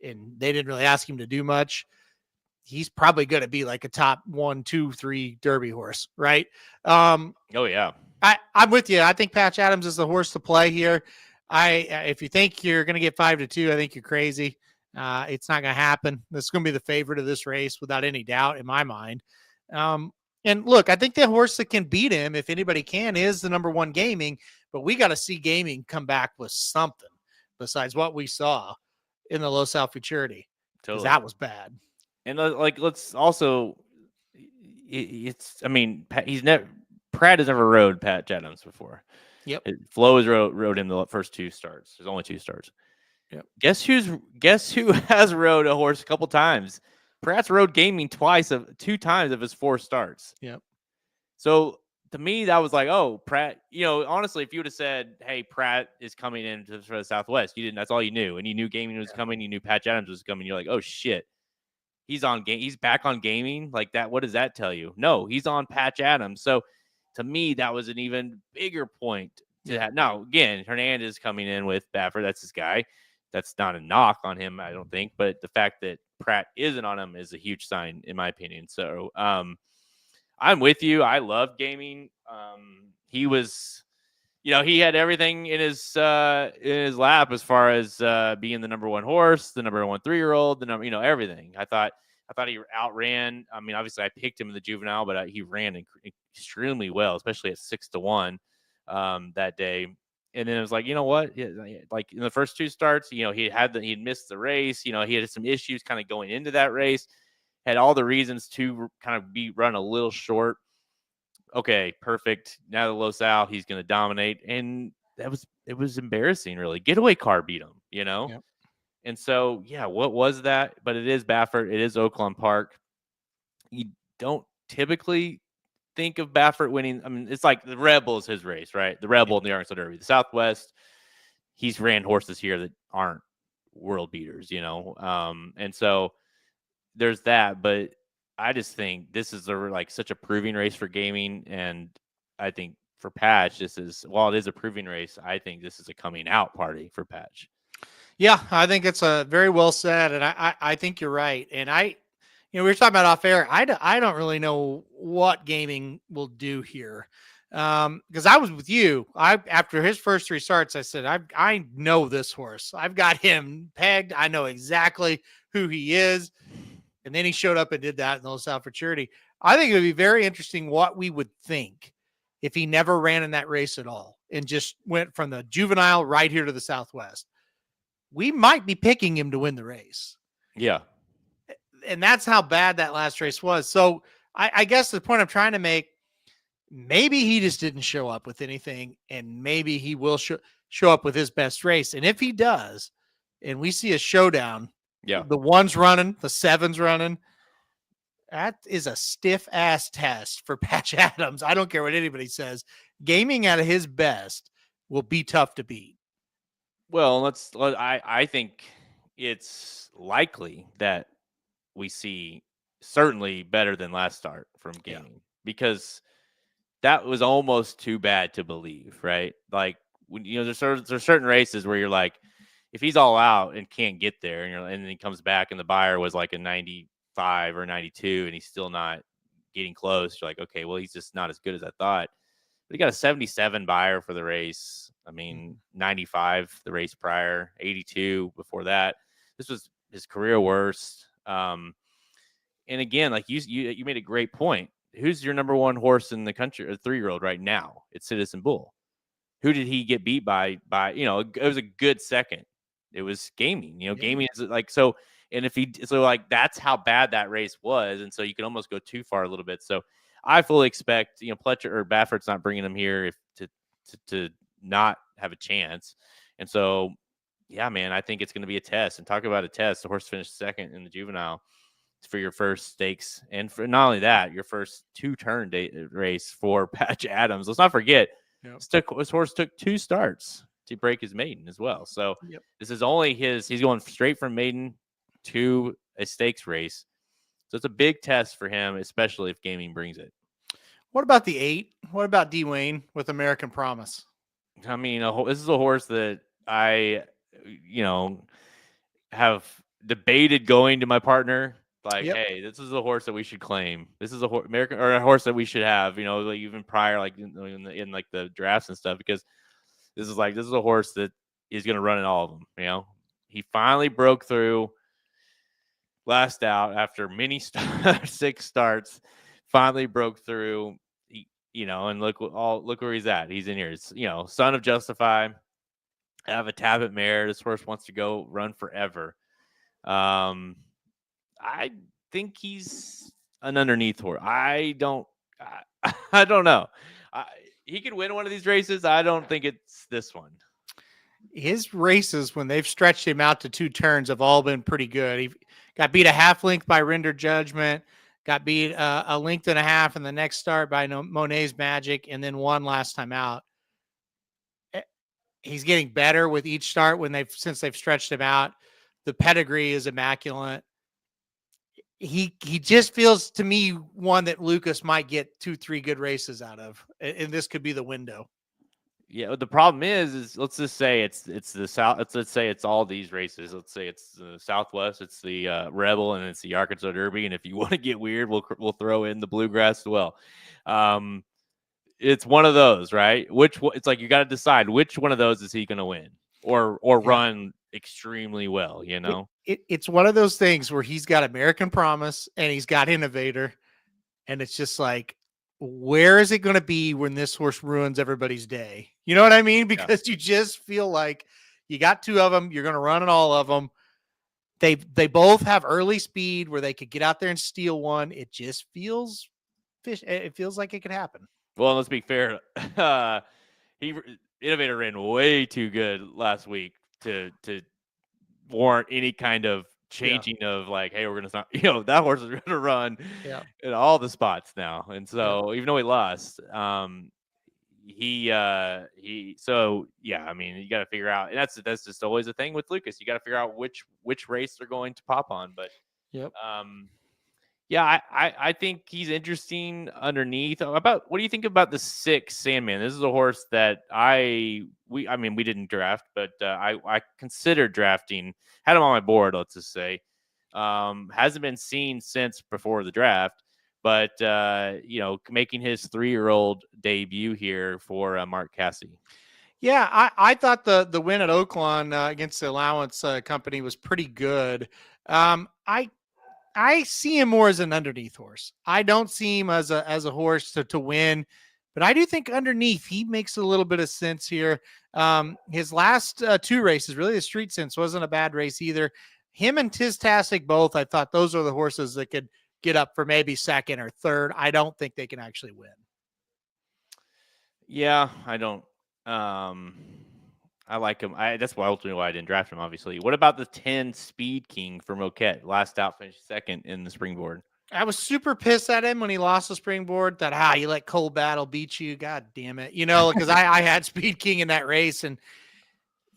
and they didn't really ask him to do much, he's probably going to be like a top 1, 2, 3 Derby horse, right? Oh yeah. I'm with you. I think Patch Adams is the horse to play here. If you think you're going to get 5-2, I think you're crazy. It's not going to happen. This is going to be the favorite of this race without any doubt in my mind. And look, I think the horse that can beat him, if anybody can, is the number 1 Gaming. But we got to see Gaming come back with something besides what we saw in the Los Al Futurity. Totally. That was bad. And let's also, I mean, Pratt has never rode Patch Adams before. Yep. Flo has rode him the first 2 starts. There's only 2 starts. Yep. Guess who has rode a horse a couple times? Pratt's rode Gaming 2 times of his 4 starts. Yep. So to me, that was like, oh, Pratt. Honestly, if you would have said, "Hey, Pratt is coming in for the Southwest," you didn't. That's all you knew, and you knew Gaming was coming. You knew Patch Adams was coming. You're like, oh shit. He's back on Gaming like that. What does that tell you? No, he's on Patch Adams. So to me, that was an even bigger point to have. Now, again, Hernandez coming in with Baffert. That's his guy. That's not a knock on him, I don't think. But the fact that Pratt isn't on him is a huge sign, in my opinion. So I'm with you. I love Gaming. He was, he had everything in his lap as far as being the number 1 horse, the number 1 3-year-old, the number, everything. I thought he outran. I mean, obviously I picked him in the juvenile, but he ran extremely well, especially at 6-1 that day. And then it was like, you know what? Like in the first 2 starts, he'd missed the race. He had some issues kind of going into that race. Had all the reasons to kind of run a little short. Okay, perfect. Now the Los Al, he's going to dominate, and it was embarrassing. Really, getaway car beat him. Yep. And so what was that? But it is Baffert. It is Oaklawn Park. You don't typically think of Baffert winning. I mean, it's like the Rebel is his race, right? The Rebel in the Arkansas Derby, the Southwest. He's ran horses here that aren't world beaters, and so there's that. But I just think this is such a proving race for Gaming, and I think for Patch, while it is a proving race, I think this is a coming out party for Patch. Yeah, I think it's a very well said, and I think you're right. And we were talking about off air. I don't really know what Gaming will do here, because I was with you. After his first 3 starts, I said I know this horse. I've got him pegged. I know exactly who he is. And then he showed up and did that in the Los Al Futurity. I think it would be very interesting what we would think if he never ran in that race at all and just went from the juvenile right here to the Southwest. We might be picking him to win the race. Yeah. And that's how bad that last race was. So I guess the point I'm trying to make, maybe he just didn't show up with anything, and maybe he will show up with his best race. And if he does, and we see a showdown, the 1's running, the 7's running, that is a stiff ass test for Patch Adams. I don't care what anybody says. Gaming at his best will be tough to beat. Well, I think it's likely that we see certainly better than last start from Gaming, because that was almost too bad to believe, right? Like when there's certain races where you're like, if he's all out and can't get there, and then he comes back and the buyer was like a 95 or 92 and he's still not getting close, you're like, okay, well, he's just not as good as I thought. But he got a 77 buyer for the race. I mean, 95 the race prior, 82 before that. This was his career worst. And again, like you made a great point. Who's your number 1 horse in the country, a 3-year-old right now? It's Citizen Bull. Who did he get beat by? It was a good second. It was Gaming. Gaming is like so. And that's how bad that race was. And so you can almost go too far a little bit. So I fully expect, Pletcher or Baffert's not bringing him here to not have a chance. And so, yeah, man, I think it's going to be a test. And talk about a test. The horse finished 2nd in the juvenile for your first stakes. And for not only that, your first 2-turn race for Patch Adams. Let's not forget, this horse took 2 starts to break his maiden as well. So this is only he's going straight from maiden to a stakes race. So it's a big test for him, especially if Gaming brings it. What about the 8? What about D. Wayne with American Promise? I mean, this is a horse that I, have debated going to my partner. Like, Yep. hey, this is a horse that we should claim. This is a American or a horse that we should have. You know, like even prior, like in like the drafts and stuff, because this is a horse that is going to run in all of them. You know, he finally broke through last out after many 6 starts. Finally broke through. And look where he's at. He's in here. It's, son of Justify. I have a tab at Mare. This horse wants to go run forever. I think he's an underneath horse. I don't know. He could win one of these races. I don't think it's this one. His races, when they've stretched him out to 2 turns, have all been pretty good. He got beat a half length by Render Judgment, got beat a length and a half in the next start by Monet's Magic, and then won last time out. He's getting better with each start since they've stretched him out. The pedigree is immaculate. He just feels to me one that Lucas might get 2-3 good races out of, and this could be the window. Yeah, the problem is let's just say it's the South. Let's say it's all these races. Let's say it's the Southwest, it's the Rebel, and it's the Arkansas Derby. And if you want to get weird, we'll throw in the Bluegrass as well. It's one of those, right? It's like you got to decide which one of those is he going to win or run extremely well. You know, it's one of those things where he's got American Promise and he's got Innovator, and it's just like, where is it going to be when this horse ruins everybody's day? You know what I mean? Because you just feel like you got 2 of them. You're going to run in all of them. They both have early speed where they could get out there and steal one. It just feels It feels like it could happen. Well, let's be fair. Innovator ran way too good last week to warrant any kind of changing of like, hey, we're going to stop. That horse is going to run in all the spots now. And so even though he lost, I mean, you got to figure out, and that's just always a thing with Lucas. You got to figure out which race they're going to pop on. But I think he's interesting underneath. What do you think about the 6 Sandman? This is a horse that we didn't draft, but I considered drafting. Had him on my board, let's just say. Hasn't been seen since before the draft, but making his 3-year-old debut here for Mark Cassey. Yeah, I thought the win at Oaklawn against the Allowance Company was pretty good. I see him more as an underneath horse. I don't see him as a horse to win, but I do think underneath he makes a little bit of sense here. His last 2 races, really the Street Sense wasn't a bad race either. Him and Tistastic both, I thought those are the horses that could get up for maybe 2nd or 3rd. I don't think they can actually win. Yeah, I don't. I like him. That's ultimately why I didn't draft him, obviously. What about the 10 Speed King for Moquette? Last out, finished 2nd in the springboard. I was super pissed at him when he lost the springboard. That you let Cold Battle beat you. God damn it. Because I had Speed King in that race. And,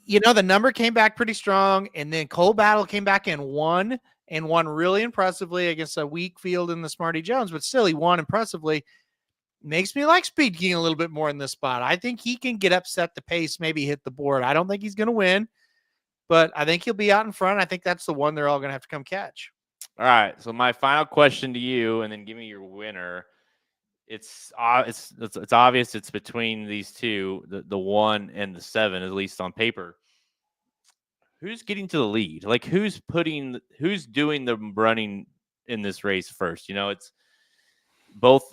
the number came back pretty strong. And then Cold Battle came back and won really impressively against a weak field in the Smarty Jones. But still, he won impressively. Makes me like Speed King a little bit more in this spot. I think he can get upset the pace, maybe hit the board. I don't think he's going to win, but I think he'll be out in front. I think that's the one they're all going to have to come catch. All right. So my final question to you, and then give me your winner. It's obvious it's between these two, the 1 and the 7, at least on paper. Who's getting to the lead? Like who's doing the running in this race first? It's both,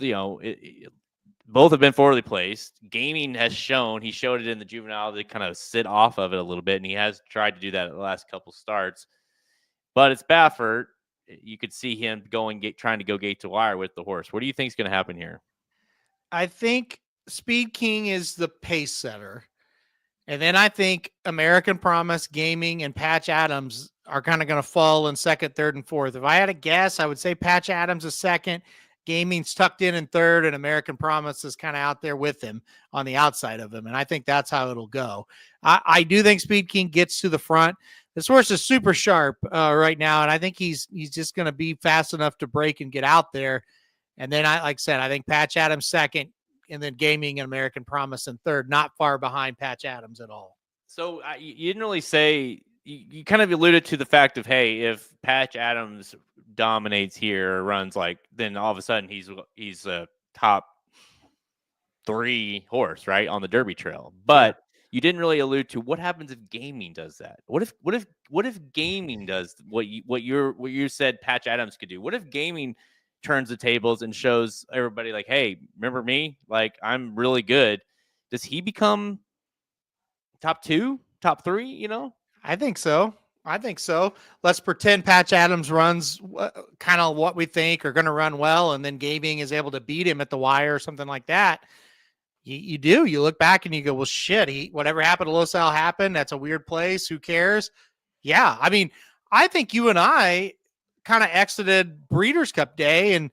both have been forwardly placed. Gaming has showed it in the juvenile to kind of sit off of it a little bit, and he has tried to do that at the last couple starts. But it's Baffert. You could see him trying to go gate to wire with the horse. What do you think is going to happen here? I think Speed King is the pace setter. And then I think American Promise, Gaming, and Patch Adams are kind of going to fall in 2nd, 3rd, and 4th. If I had to guess, I would say Patch Adams is 2nd, Gaming's tucked in 3rd, and American Promise is kind of out there with him on the outside of him. And I think that's how it'll go. I do think Speed King gets to the front. This horse is super sharp right now, and I think he's just going to be fast enough to break and get out there. And then, like I said, I think Patch Adams 2nd, and then Gaming and American Promise in 3rd, not far behind Patch Adams at all. So you didn't really say you kind of alluded to the fact of, hey, if Patch Adams dominates here, runs like, then all of a sudden he's a top 3 horse, right, on the Derby Trail. But you didn't really allude to what happens if gaming does that. What if gaming does what you said Patch Adams could do? What if gaming turns the tables and shows everybody like, hey, remember me? Like, I'm really good. Does he become top 2, top 3? You know? I think so. Let's pretend Patch Adams runs kind of what we think are going to run well, and then gaming is able to beat him at the wire or something like that. You look back and you go, well, shit, whatever happened to Los Al happened. That's a weird place. Who cares? Yeah. I mean, I think you and I kind of exited Breeders' Cup Day, and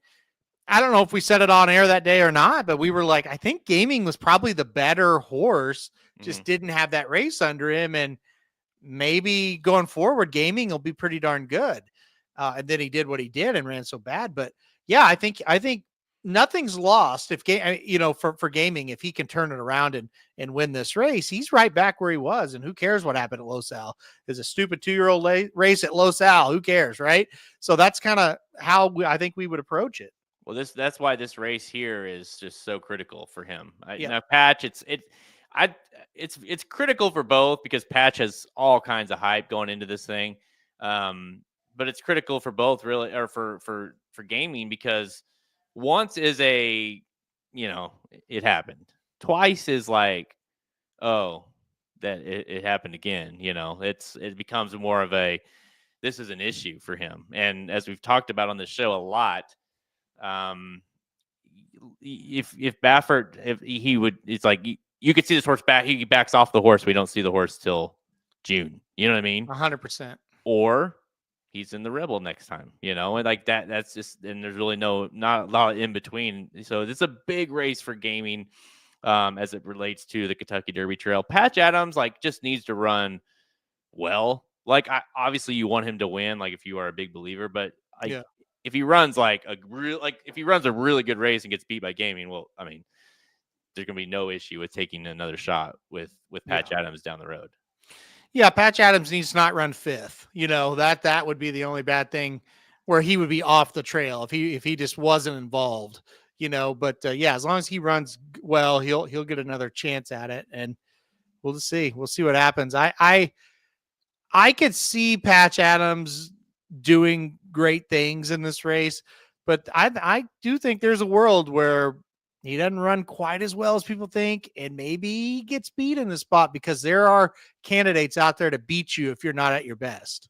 I don't know if we said it on air that day or not, but we were like, I think gaming was probably the better horse, just didn't have that race under him. And maybe going forward, gaming will be pretty darn good. And then he did what he did and ran so bad. But yeah, I think nothing's lost if for gaming, if he can turn it around and win this race, he's right back where he was. And who cares what happened at Los Al? Is a stupid 2-year-old race at Los Al. Who cares? Right. So that's kind of how I think we would approach it. Well, that's why this race here is just so critical for him. Yeah. Now, Patch, it's critical for both because Patch has all kinds of hype going into this thing. But it's critical for both, really, or for gaming, because once is it happened. Twice is like, oh, that it happened again. It becomes more of this is an issue for him. And as we've talked about on the show a lot, if Baffert, it's like you could see this horse back. He backs off the horse. We don't see the horse till June. You know what I mean? 100%. Or he's in the Rebel next time, and like that. That's just, and there's really not a lot in between. So it's a big race for gaming, as it relates to the Kentucky Derby Trail. Patch Adams just needs to run well. Obviously you want him to win, if you are a big believer, but if he runs if he runs a really good race and gets beat by gaming, well, I mean, there's gonna be no issue with taking another shot with Patch Adams down the road. Yeah, Patch Adams needs to not run 5th. That would be the only bad thing, where he would be off the trail if he just wasn't involved. But as long as he runs well, he'll get another chance at it, and we'll just see. We'll see what happens. I could see Patch Adams doing great things in this race, but I do think there's a world where he doesn't run quite as well as people think, and maybe he gets beat in the spot, because there are candidates out there to beat you if you're not at your best.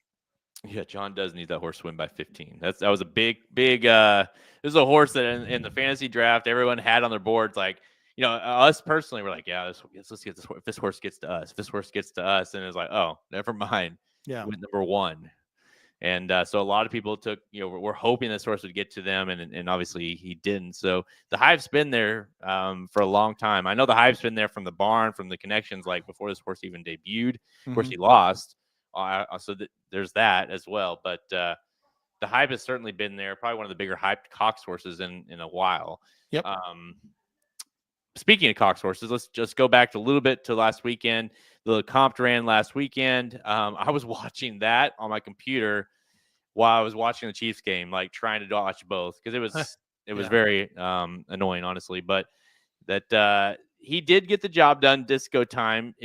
Yeah, John does need that horse to win by 15. That was a big. This is a horse that in the fantasy draft everyone had on their boards. Us personally, we're like, yeah, let's get this. If this horse gets to us, and it's like, oh, never mind. Yeah, with number 1. And so a lot of people we're hoping this horse would get to them, and obviously he didn't. So the hype's been there for a long time. I know the hype's been there from the barn, from the connections, before this horse even debuted. Of course, he lost. So there's that as well. But the hype has certainly been there. Probably one of the bigger hyped Cox horses in a while. Yep. Speaking of Cox horses, let's just go back a little bit to last weekend. The comp ran last weekend. I was watching that on my computer while I was watching the Chiefs game, trying to watch both, because it was very annoying, honestly. But that he did get the job done. Disco Time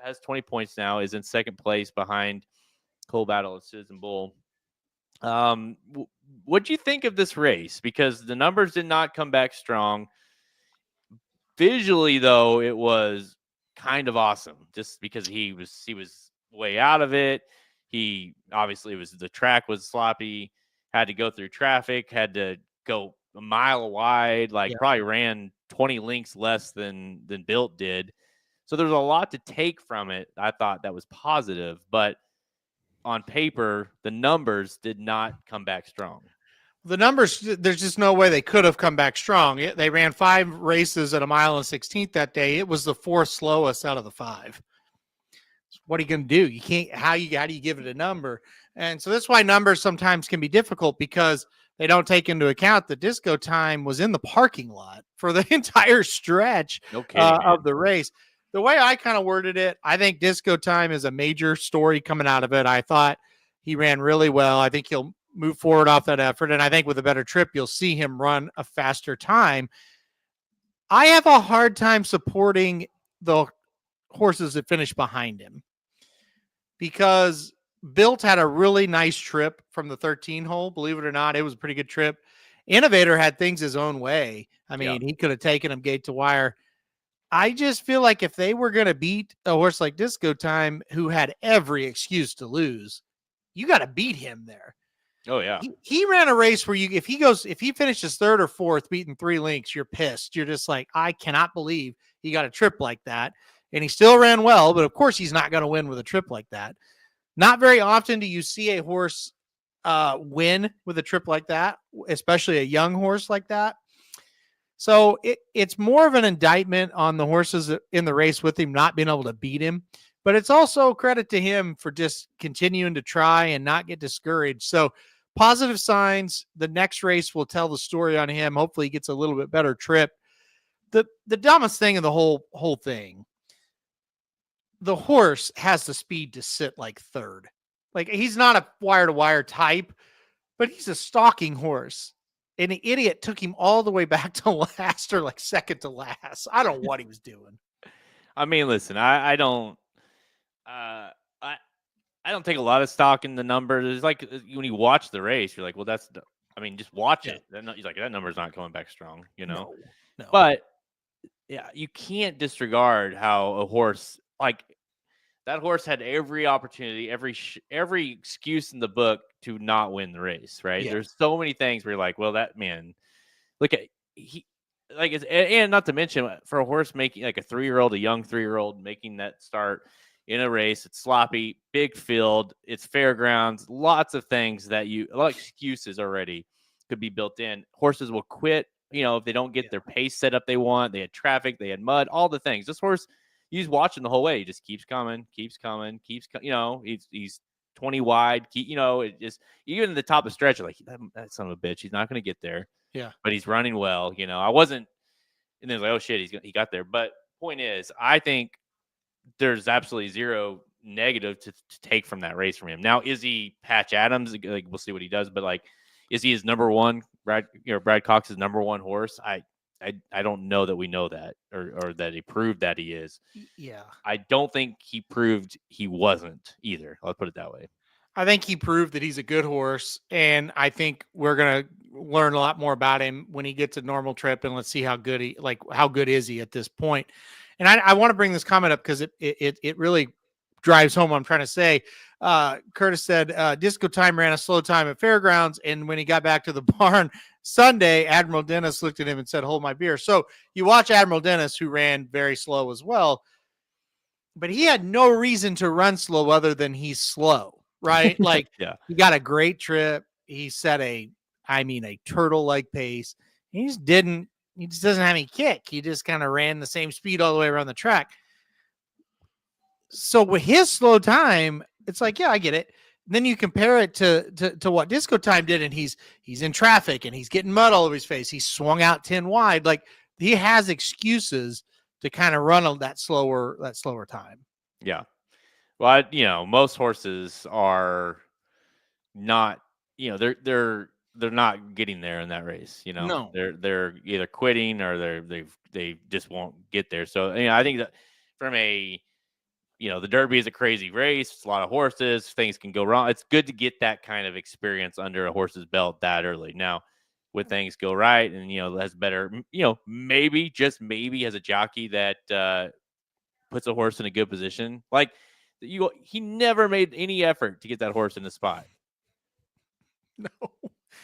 has 20 points now, is in second place behind Coal Battle and Citizen Bull. What do you think of this race? Because the numbers did not come back strong. Visually, though, it was kind of awesome, just because he was way out of it. He obviously the track was sloppy, had to go through traffic, had to go a mile wide, probably ran 20 lengths less than Built did. So there's a lot to take from it. I thought that was positive, but on paper, the numbers did not come back strong. The numbers, there's just no way they could have come back strong. They ran 5 races at 1 mile and 16th that day. It was the 4th slowest out of the 5. So what are you going to do? You can't. How do you give it a number? And so that's why numbers sometimes can be difficult, because they don't take into account the Disco Time was in the parking lot for the entire stretch No kidding, of the race. The way I kind of worded it, I think Disco Time is a major story coming out of it. I thought he ran really well. I think he'll move forward off that effort. And I think with a better trip, you'll see him run a faster time. I have a hard time supporting the horses that finish behind him because Built had a really nice trip from the 13 hole. Believe it or not, it was a pretty good trip. Innovator had things his own way. I mean, he could have taken him gate to wire. I just feel like if they were going to beat a horse like Disco Time, who had every excuse to lose, you got to beat him there. Oh yeah. He ran a race where if he finishes third or fourth, beating 3 lengths, you're pissed. You're just like, I cannot believe he got a trip like that. And he still ran well, but of course he's not going to win with a trip like that. Not very often do you see a horse win with a trip like that, especially a young horse like that. So it's more of an indictment on the horses in the race with him not being able to beat him, but it's also credit to him for just continuing to try and not get discouraged. So positive signs. The next race will tell the story on him. Hopefully he gets a little bit better trip. The dumbest thing of the whole thing, the horse has the speed to sit like third. Like he's not a wire-to-wire type, but he's a stalking horse. And the idiot took him all the way back to last or like second to last. I don't know what he was doing. I mean, listen, I don't take a lot of stock in the numbers. It's like when you watch the race, you're like, well, just watch it. He's like, that number's not coming back strong, No. But yeah, you can't disregard how a horse like that horse had every opportunity, every excuse in the book to not win the race, right? Yeah. There's so many things where you're like, well, that man, look at and not to mention for a horse making like a young 3-year-old making that start in a race, it's sloppy, big field, it's fairgrounds, lots of things a lot of excuses already could be built in. Horses will quit, if they don't get their pace set up they want. They had traffic, they had mud, all the things. This horse, he's watching the whole way. He just keeps coming. He's 20 wide. It just, even at the top of the stretch, like, that son of a bitch, he's not going to get there. Yeah. But he's running well. I wasn't, and then like, oh shit, he got there. But point is, I think there's absolutely zero negative to take from that race from him. Now, is he Patch Adams? Like, we'll see what he does. But like, is he his number one? Brad Cox's number one horse? I don't know that we know that or that he proved that he is. Yeah. I don't think he proved he wasn't either. Let's put it that way. I think he proved that he's a good horse, and I think we're going to learn a lot more about him when he gets a normal trip, and let's see how good is he at this point. And I want to bring this comment up because it really drives home what I'm trying to say. Curtis said Disco Time ran a slow time at Fairgrounds, and when he got back to the barn Sunday, Admiral Dennis looked at him and said, "Hold my beer." So you watch Admiral Dennis, who ran very slow as well, but he had no reason to run slow other than he's slow, right? Like, yeah, he got a great trip. He set a turtle-like pace. He just doesn't have any kick. He just kind of ran the same speed all the way around the track. So with his slow time, it's like, yeah, I get it. Then you compare it to what Disco Time did, and he's in traffic and he's getting mud all over his face. He swung out 10 wide. Like, he has excuses to kind of run on that slower time. Yeah. Well, most horses are not, they're not getting there in that race. No. They're either quitting or they just won't get there. So I think that from the Derby is a crazy race. It's a lot of horses. Things can go wrong. It's good to get that kind of experience under a horse's belt that early. Now, when things go right and, has better, maybe, just maybe, has a jockey that puts a horse in a good position. Like, he never made any effort to get that horse in the spot. No.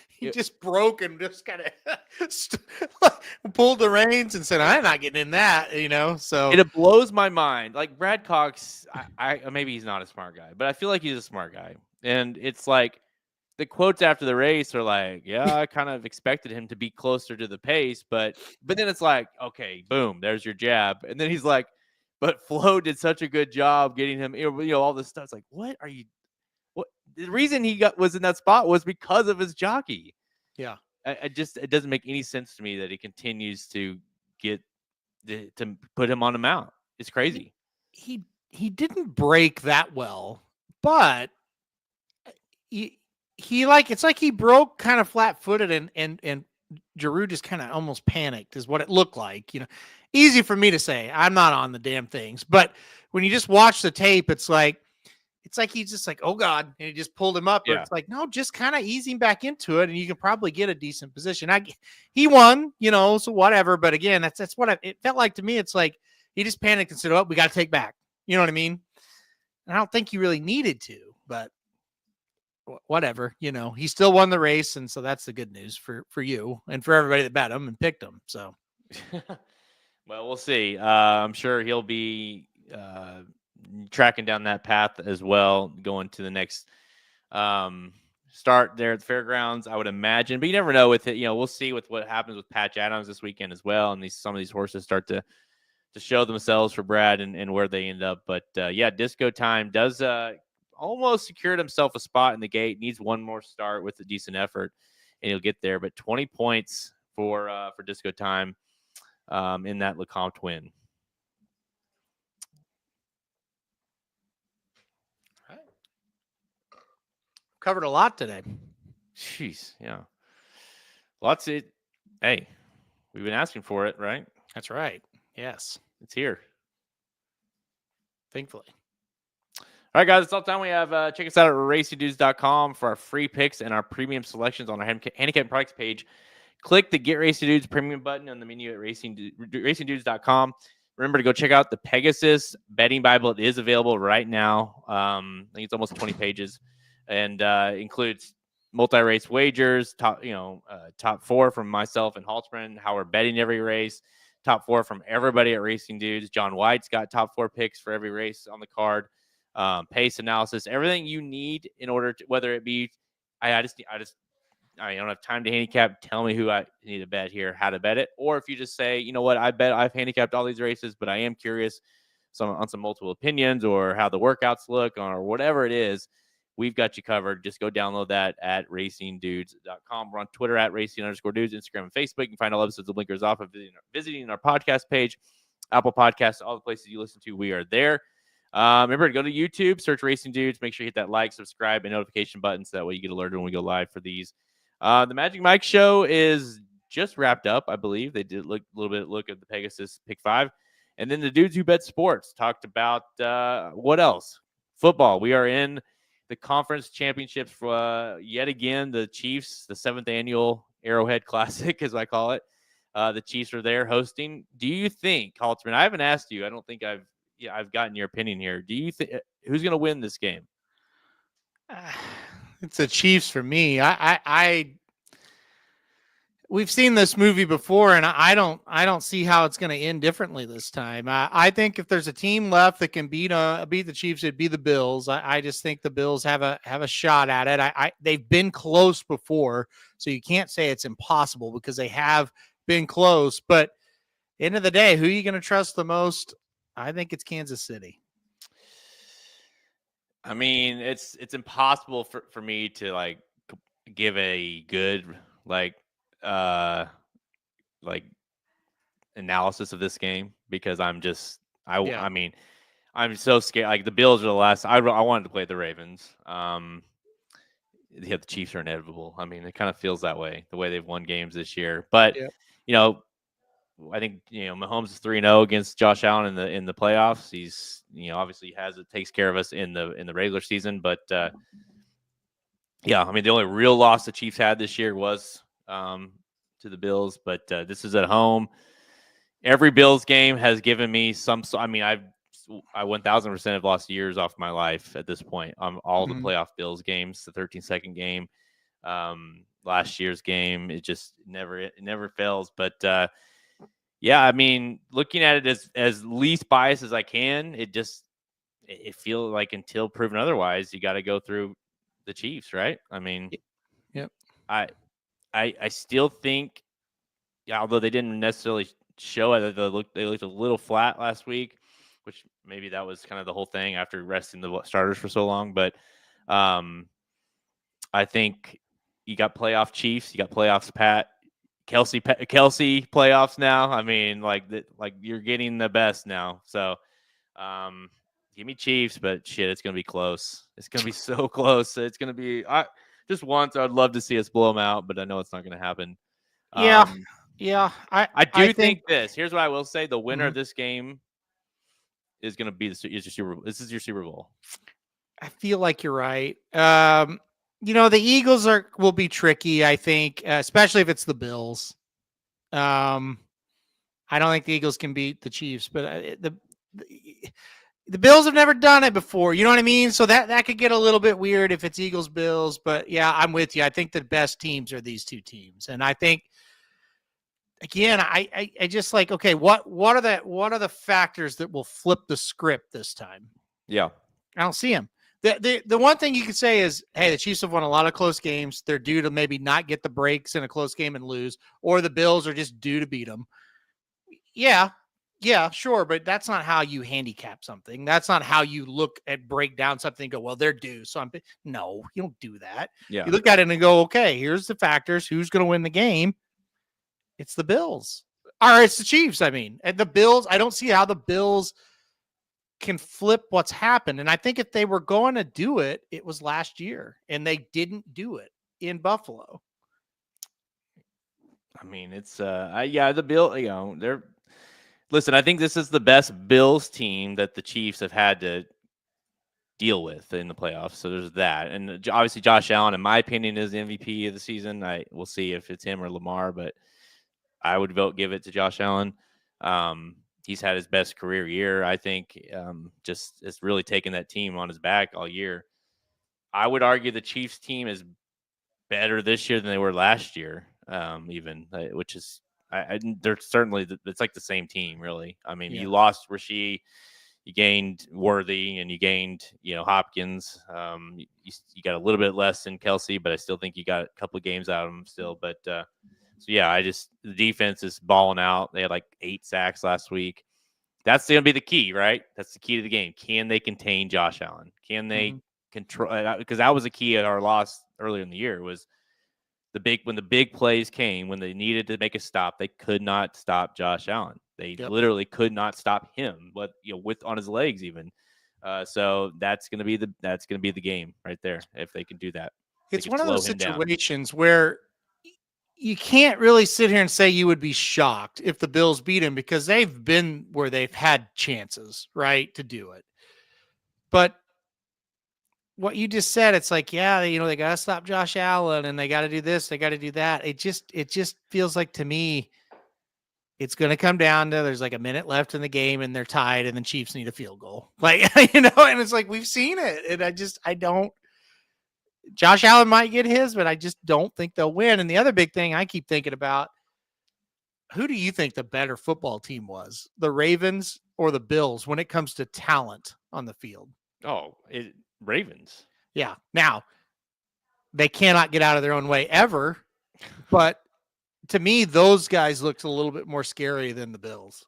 He just broke and just kind of pulled the reins and said, "I'm not getting in that," So it blows my mind. Like, Brad Cox, I maybe he's not a smart guy, but I feel like he's a smart guy. And it's like the quotes after the race are like, "Yeah, I kind of expected him to be closer to the pace," but then it's like, okay, boom, there's your jab, and then he's like, "But Flo did such a good job getting him," all this stuff. It's like, what are you? What the reason he was in that spot was because of his jockey. Yeah. It doesn't make any sense to me that he continues to get to put him on the mount. is crazy. He didn't break that well, but he like, it's like he broke kind of flat-footed and Giroux just kind of almost panicked is what it looked like. Easy for me to say. I'm not on the damn things, but when you just watch the tape, it's like he's just like, oh God, and he just pulled him up. Or it's like, no, just kind of ease him back into it, and you can probably get a decent position. He won, so whatever. But again, that's what it felt like to me. It's like he just panicked and said, "Oh, we got to take back." You know what I mean? And I don't think he really needed to, but whatever. He still won the race, and so that's the good news for you and for everybody that bet him and picked him. So, well, we'll see. I'm sure he'll be tracking down that path as well, going to the next start there at the fairgrounds, I would imagine. But you never know with it. We'll see with what happens with Patch Adams this weekend as well, and some of these horses start to show themselves for Brad and where they end up. But Disco Time does almost secured himself a spot in the gate. Needs one more start with a decent effort, and he'll get there. But 20 points for Disco Time in that Lecomte win. Covered a lot today. Jeez, yeah. Lots of, hey, we've been asking for it, right? That's right. Yes. It's here. Thankfully. All right, guys, that's all the time we have. Check us out at racingdudes.com for our free picks and our premium selections on our handicap products page. Click the Get Racing Dudes premium button on the menu at racingdudes.com. Remember to go check out the Pegasus Betting Bible. It is available right now. I think it's almost 20 pages. And includes multi-race wagers, top four from myself and Haltzman, how we're betting every race, top four from everybody at Racing Dudes. John White's got top four picks for every race on the card, pace analysis, everything you need in order to, whether it be, I don't have time to handicap. Tell me who I need to bet here, how to bet it. Or if you just say, you know what, I've handicapped all these races, but I am curious on some multiple opinions or how the workouts look or whatever it is. We've got you covered. Just go download that at racingdudes.com. We're on Twitter at racing_dudes, Instagram and Facebook. You can find all episodes of Blinkers Off of visiting our podcast page, Apple Podcasts, all the places you listen to. We are there. Remember to go to YouTube, search Racing Dudes. Make sure you hit that like, subscribe, and notification button so that way you get alerted when we go live for these. The Magic Mike show is just wrapped up, I believe. They did look at the Pegasus Pick 5. And then the Dudes Who Bet Sports talked about what else? Football. We are in the conference championships for yet again. The Chiefs, the 7th annual Arrowhead Classic, as I call it. The Chiefs are there hosting. Do you think, Haltzman? I haven't asked you. I don't think I've gotten your opinion here. Do you think who's going to win this game? It's the Chiefs for me. We've seen this movie before, and I don't see how it's going to end differently this time. I think if there's a team left that can beat the Chiefs, it'd be the Bills. I just think the Bills have a shot at it. They've been close before, so you can't say it's impossible because they have been close. But end of the day, who are you going to trust the most? I think it's Kansas City. I mean, it's impossible for me to give a good analysis of this game because I mean, I'm so scared. Like the Bills are the last. I wanted to play the Ravens. The Chiefs are inevitable. I mean, it kind of feels that way, the way they've won games this year. But I think Mahomes is 3-0 against Josh Allen in the playoffs. He's obviously takes care of us in the regular season. But I mean, the only real loss the Chiefs had this year was to the Bills. But this is at home. Every Bills game has given me some. I mean, I 1,000% have lost years off my life at this point. All the playoff Bills games, the 13-second game, last year's game, it never fails. But I mean, looking at it as least biased as I can, it feels like until proven otherwise, you got to go through the Chiefs, right? I mean, yep. I still think, although they didn't necessarily show it, they looked a little flat last week, which maybe that was kind of the whole thing after resting the starters for so long. But I think you got playoff Chiefs, you got playoffs Pat, Kelsey playoffs now. I mean, like you're getting the best now. So, give me Chiefs, but shit, it's gonna be close. It's gonna be so close. It's gonna be. Just once, I'd love to see us blow them out, but I know it's not gonna happen. Yeah, yeah. I I do think this. Here's what I will say: the winner Mhm. of this game is gonna be is your Super Bowl. This is your Super Bowl. I feel like you're right. The Eagles will be tricky, I think, especially if it's the Bills. I don't think the Eagles can beat the Chiefs, but the Bills have never done it before. You know what I mean? So that could get a little bit weird if it's Eagles Bills. But yeah, I'm with you. I think the best teams are these two teams, and I think again, I just like, okay, what are the factors that will flip the script this time? Yeah, I don't see them. The one thing you could say is, hey, the Chiefs have won a lot of close games. They're due to maybe not get the breaks in a close game and lose, or the Bills are just due to beat them. Yeah, sure, but that's not how you handicap something. That's not how you look at break down something and go, well, they're due. So no, you don't do that. yeah. You look at it and go, okay, here's the factors. Who's going to win the game? It's the Bills. Or it's the Chiefs, I mean. And the Bills, I don't see how the Bills can flip what's happened. And I think if they were going to do it, it was last year. And they didn't do it in Buffalo. I mean, it's the Bill. They're listen. I think this is the best Bills team that the Chiefs have had to deal with in the playoffs. So there's that, and obviously Josh Allen, in my opinion, is the MVP of the season. We'll see if it's him or Lamar, but I would give it to Josh Allen. He's had his best career year, I think. Just it's really taken that team on his back all year. I would argue the Chiefs team is better this year than they were last year, which is they're certainly it's like the same team, really. I mean, you lost Rasheed, you gained Worthy, and you gained Hopkins. You got a little bit less than Kelsey, but I still think you got a couple of games out of him still. But so yeah, the defense is balling out. They had like 8 sacks last week. That's going to be the key, right? That's the key to the game. Can they contain Josh Allen? Can they control? Because that was a key at our loss earlier in the year. Was when the big plays came, when they needed to make a stop, they could not stop Josh Allen. They literally could not stop him, but with on his legs even. So that's going to be the game right there if they can do that. It's one of those situations where you can't really sit here and say you would be shocked if the Bills beat him because they've been where they've had chances, right, to do it. But what you just said, it's like, yeah, they got to stop Josh Allen and they got to do this, they got to do that. It just feels like to me, it's going to come down to there's like a minute left in the game and they're tied and the Chiefs need a field goal. Like, and it's like, we've seen it. And I don't. Josh Allen might get his, but I just don't think they'll win. And the other big thing I keep thinking about, who do you think the better football team was, the Ravens or the Bills, when it comes to talent on the field? Oh, Ravens. Yeah. Now, they cannot get out of their own way ever, but to me, those guys looked a little bit more scary than the Bills.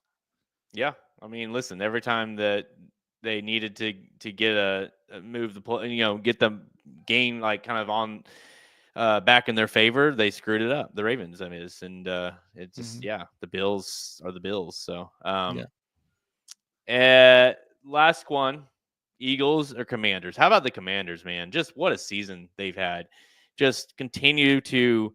Yeah. I mean, listen, every time that they needed to get move the play, get the game like kind of on back in their favor, they screwed it up. The Ravens, I mean, it's just the Bills are the Bills. So last one, Eagles or Commanders. How about the Commanders, man? Just what a season they've had. Just continue to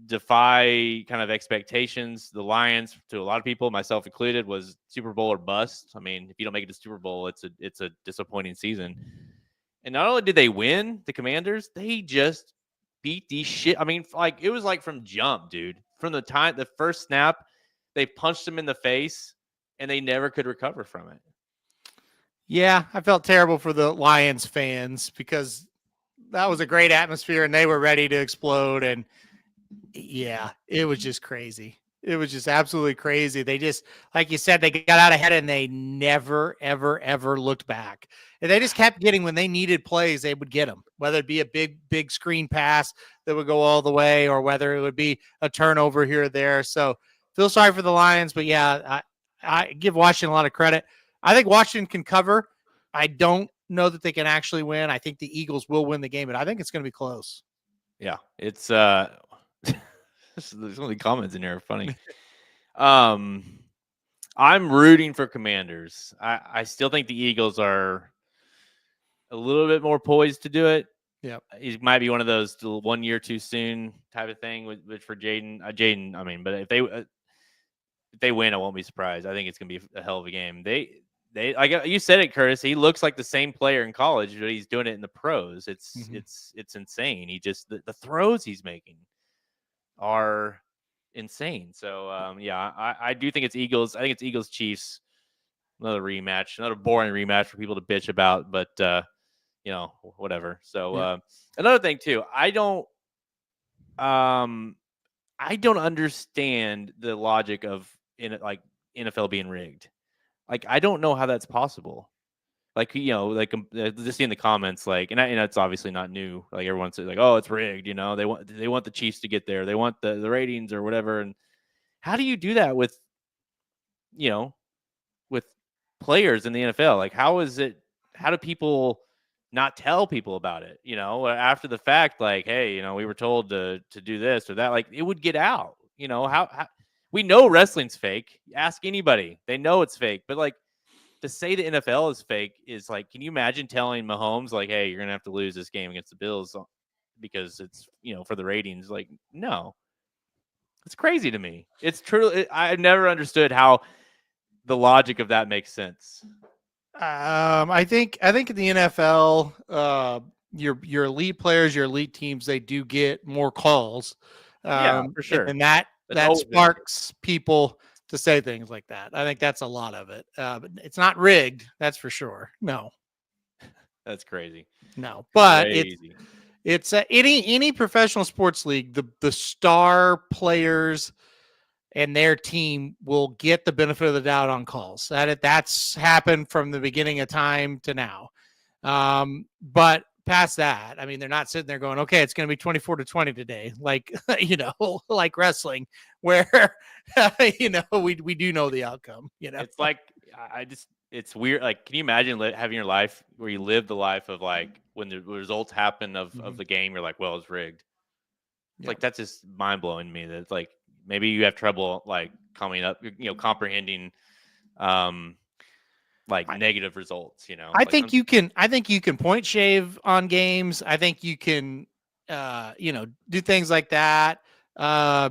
defy kind of expectations. The Lions, to a lot of people, myself included, was Super Bowl or bust. I mean, if you don't make it to Super Bowl, it's a disappointing season. And not only did they win, the Commanders, they just beat the shit. I mean, like it was like from jump, dude. From the first snap, they punched them in the face, and they never could recover from it. Yeah, I felt terrible for the Lions fans because that was a great atmosphere and they were ready to explode. And yeah, it was just crazy. It was just absolutely crazy. They just, like you said, they got out ahead and they never, ever, ever looked back. And they just kept getting, when they needed plays, they would get them, whether it be a big screen pass that would go all the way or whether it would be a turnover here or there. So feel sorry for the Lions, but yeah, I give Washington a lot of credit. I think Washington can cover. I don't know that they can actually win. I think the Eagles will win the game, but I think it's going to be close. Yeah, it's Some of the comments in here are funny. I'm rooting for Commanders. I still think the Eagles are a little bit more poised to do it. Yep. He might be one of those 1 year too soon type of thing with for Jaden. I mean, but if they win, I won't be surprised. I think it's gonna be a hell of a game. They like you said it, Curtis. He looks like the same player in college, but he's doing it in the pros. It's insane. He just the throws he's making are insane. So I do think it's Eagles. I think it's Eagles Chiefs. Another rematch, another boring rematch for people to bitch about, but whatever. So another thing too, I don't understand the logic of NFL being rigged. Like I don't know how that's possible. Like just seeing the comments, like, and it's obviously not new. Like everyone says, like, oh, it's rigged. They want the Chiefs to get there. They want the ratings or whatever. And how do you do that with with players in the NFL? Like, how do people not tell people about it? After the fact, like, hey, we were told to do this or that. Like, it would get out. How we know wrestling's fake. Ask anybody; they know it's fake. But like, to say the NFL is fake is like, can you imagine telling Mahomes, like, hey, you're gonna have to lose this game against the Bills because it's for the ratings? Like, no, it's crazy to me. It's true. I've never understood how the logic of that makes sense. I think in the NFL, your elite players, your elite teams, they do get more calls. Yeah, for sure. And that sparks people to say things like that. I think that's a lot of it. But it's not rigged, that's for sure. No, that's crazy. No, but it's any professional sports league. The star players and their team will get the benefit of the doubt on calls. That's happened from the beginning of time to now. But past that, I mean, they're not sitting there going, okay, it's going to be 24-20 today. Like, like wrestling where, we do know the outcome, It's like, it's weird. Like, can you imagine having your life where you live the life of like, when the results happen of the game, you're like, well, it's rigged. It's like, that's just mind blowing to me. That's like, maybe you have trouble like comprehending negative results. I think you can point shave on games. I think you can do things like that. I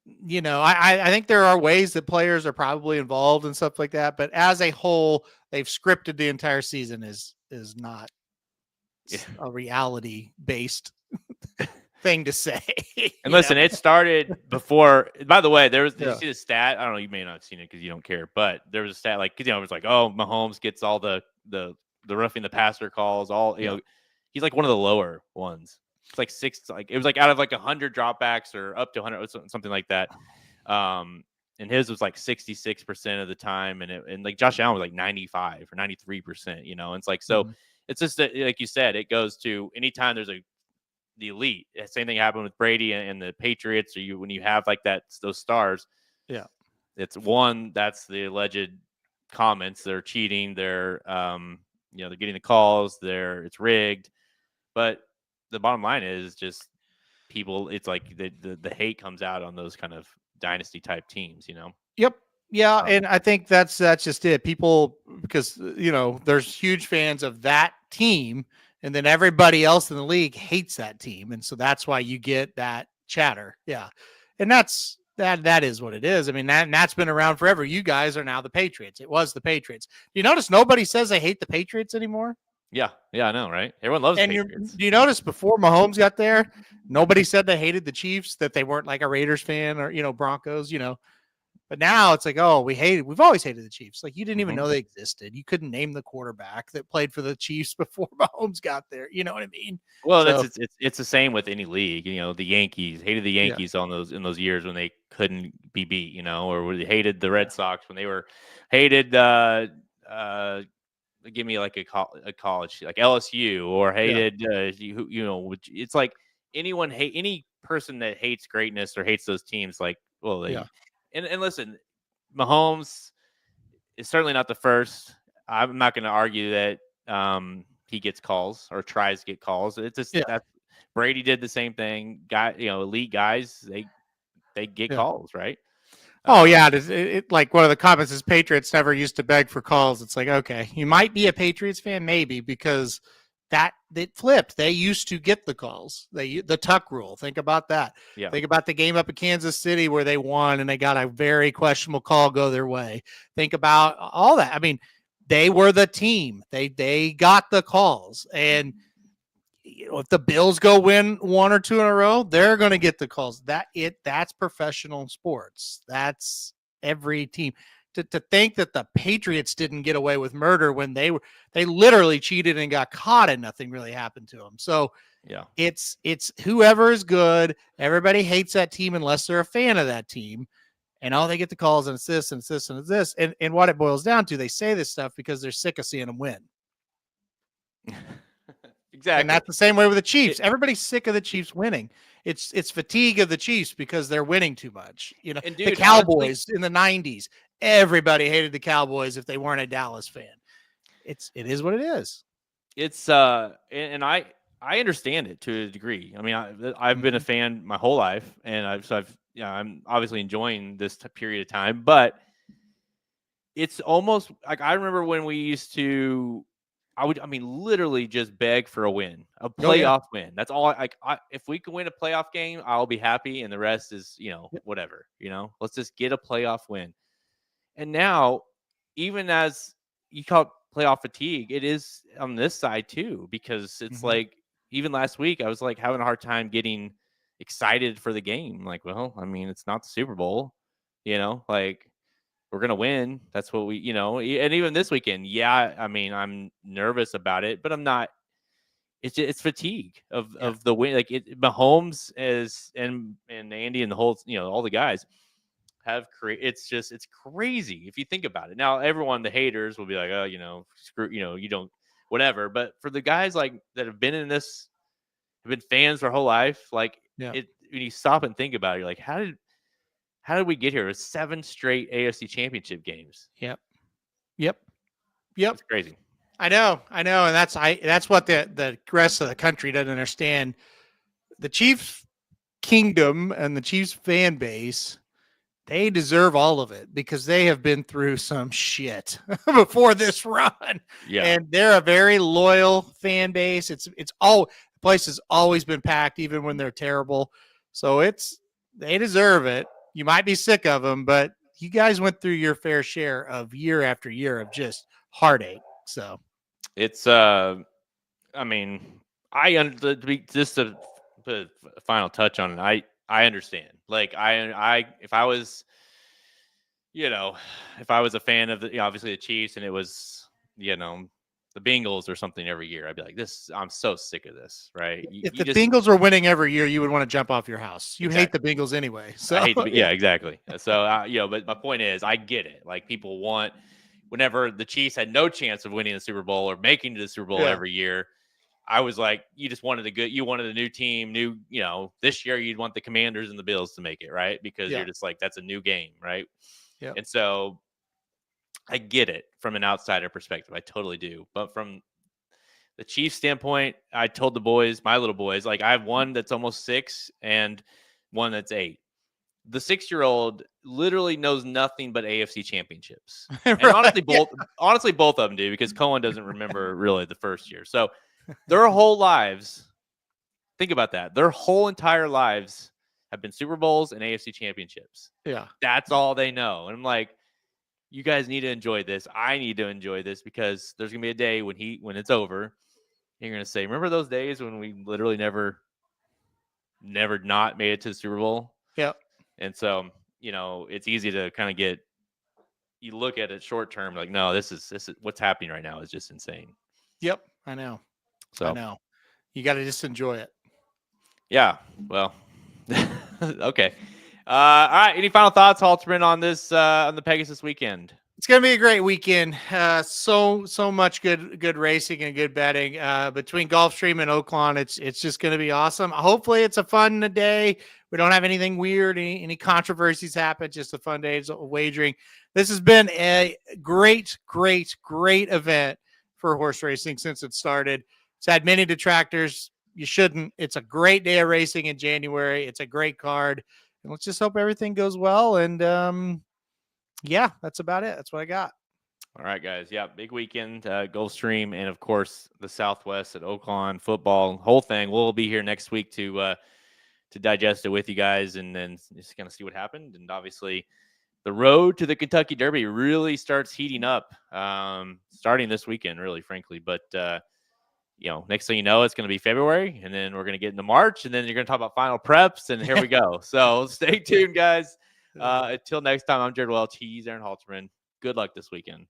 think there are ways that players are probably involved and stuff like that, but as a whole, they've scripted the entire season is not a reality based thing to say. And listen, it started before. By the way, did you see the stat? I don't know, you may not have seen it because you don't care, but there was a stat like, it was like, oh, Mahomes gets all the roughing the passer calls, he's like one of the lower ones. It's like it was like out of like 100 dropbacks or up to 100, something like that. And his was like 66% of the time, and like Josh Allen was like 95 or 93%. And it's like, so it's just that, like you said, it goes to anytime there's the elite. Same thing happened with Brady and the Patriots. Or when you have like those stars, it's that's the alleged comments. They're cheating. They're they're getting the calls. It's rigged. But the bottom line is just people. It's like the hate comes out on those kind of dynasty type teams. Yep. Yeah, and I think that's just it. People, because there's huge fans of that team, and then everybody else in the league hates that team, and so that's why you get that chatter. Yeah, and that is what it is. I mean, that's been around forever. You guys are now the Patriots. It was the Patriots. You notice nobody says they hate the Patriots anymore? Yeah, I know, right? Everyone loves Patriots. Do you notice before Mahomes got there, nobody said they hated the Chiefs, that they weren't like a Raiders fan or Broncos, But now it's like, oh, we've always hated the Chiefs. Like, you didn't even know they existed. You couldn't name the quarterback that played for the Chiefs before Mahomes got there. You know what I mean? Well, it's the same with any league. The Yankees hated the Yankees in those years when they couldn't be beat, or they hated the Red Sox when they were hated. Give me like a college like LSU, or hated it's like any person that hates greatness or hates those teams, like, well, and listen, Mahomes is certainly not the first. I'm not going to argue that he gets calls or tries to get calls. It's just that Brady did the same thing. Elite guys, they get Yeah. calls, right? Oh yeah, like one of the comments is Patriots never used to beg for calls. It's like, okay, you might be a Patriots fan, maybe, because that it flipped. They used to get the calls. The Tuck rule. Think about that. Yeah. Think about the game up in Kansas City where they won and they got a very questionable call go their way. Think about all that. I mean, they were the team. They got the calls, and if the Bills go win 1 or 2 in a row, they're going to get the calls. That's professional sports. That's every team. To think that the Patriots didn't get away with murder when they literally cheated and got caught and nothing really happened to them. So yeah, it's whoever is good. Everybody hates that team unless they're a fan of that team. And they get the calls and it's this and it's this and it's this. And what it boils down to, they say this stuff because they're sick of seeing them win. exactly. And that's the same way with the Chiefs. Everybody's sick of the Chiefs winning. It's fatigue of the Chiefs because they're winning too much. You know, And dude, the Cowboys in the 90s, everybody hated the Cowboys if they weren't a Dallas fan. It is what it is. It's and I understand it to a degree. I mean, I've been a fan my whole life, and I'm obviously enjoying this period of time, but it's almost like I remember when we used to. I mean, literally just beg for a win, a playoff win. That's all. If we can win a playoff game, I'll be happy, and the rest is, whatever. Let's just get a playoff win. And now, even as you call it playoff fatigue, it is on this side too, because it's like even last week I was like having a hard time getting excited for the game. Like, well, I mean, it's not the Super Bowl, like. We're going to win. That's what we, and even this weekend, yeah, I mean, I'm nervous about it, but I'm not, it's fatigue of the win. Like Mahomes and Andy and the whole, all the guys have it's crazy if you think about it. Now, everyone, the haters will be like, oh, screw, you don't, whatever. But for the guys like that have been in this, have been fans their whole life, like when you stop and think about it, you're like, how did we get here? It was 7 straight AFC Championship games. Yep. It's crazy. I know, and that's what the rest of the country doesn't understand. The Chiefs kingdom and the Chiefs fan base, they deserve all of it because they have been through some shit before this run. Yeah, and they're a very loyal fan base. The place has always been packed, even when they're terrible. So they deserve it. You might be sick of them, but you guys went through your fair share of year after year of just heartache. So it's I mean, just to put a final touch on it, I understand. Like if I was, if I was a fan of obviously the Chiefs and it was, the Bengals or something every year, I'd be like, I'm so sick of this, right? If the Bengals were winning every year, you would want to jump off your house. You hate the Bengals anyway. So I hate exactly. So, but my point is, I get it. Like people want, whenever the Chiefs had no chance of winning the Super Bowl or making it to the Super Bowl every year, I was like, you just wanted you wanted a new team, this year you'd want the Commanders and the Bills to make it, right? Because you're just like, that's a new game, right? Yeah. And so I get it from an outsider perspective. I totally do. But from the Chiefs standpoint, I told the boys, my little boys, like I have one that's almost 6 and one that's 8. The 6-year-old literally knows nothing but AFC championships. And honestly, both of them do, because Cohen doesn't remember really the first year. So their whole lives, think about that. Their whole entire lives have been Super Bowls and AFC championships. Yeah. That's all they know. And I'm like, you guys need to enjoy this. I need to enjoy this, because there's going to be a day when it's over, and you're going to say, remember those days when we literally never not made it to the Super Bowl? Yep. And so, it's easy to kind of you look at it short term, like, no, this is what's happening right now is just insane. Yep. I know. So I know. You got to just enjoy it. Yeah. Well, okay. All right. Any final thoughts, Halterman, on this, on the Pegasus weekend? It's going to be a great weekend. So much good racing and good betting between Gulfstream and Oaklawn. It's just going to be awesome. Hopefully it's a fun day. We don't have anything weird, any controversies happen, just a fun day of wagering. This has been a great event for horse racing since it started. It's had many detractors. You shouldn't. It's a great day of racing in January. It's a great card. let's just hope everything goes well. And yeah, that's about it. That's what I got. All right, guys. Yeah, big weekend, Gulfstream, and of course the Southwest at Oaklawn football, whole thing. We'll be here next week to digest it with you guys, and then just kind of see what happened. And obviously, the road to the Kentucky Derby really starts heating up, starting this weekend, really, frankly. But next thing you know, it's going to be February, and then we're going to get into March, and then you're going to talk about final preps, and here we go. So stay tuned, guys. Until next time, I'm Jared Welch. He's Aaron Halterman. Good luck this weekend.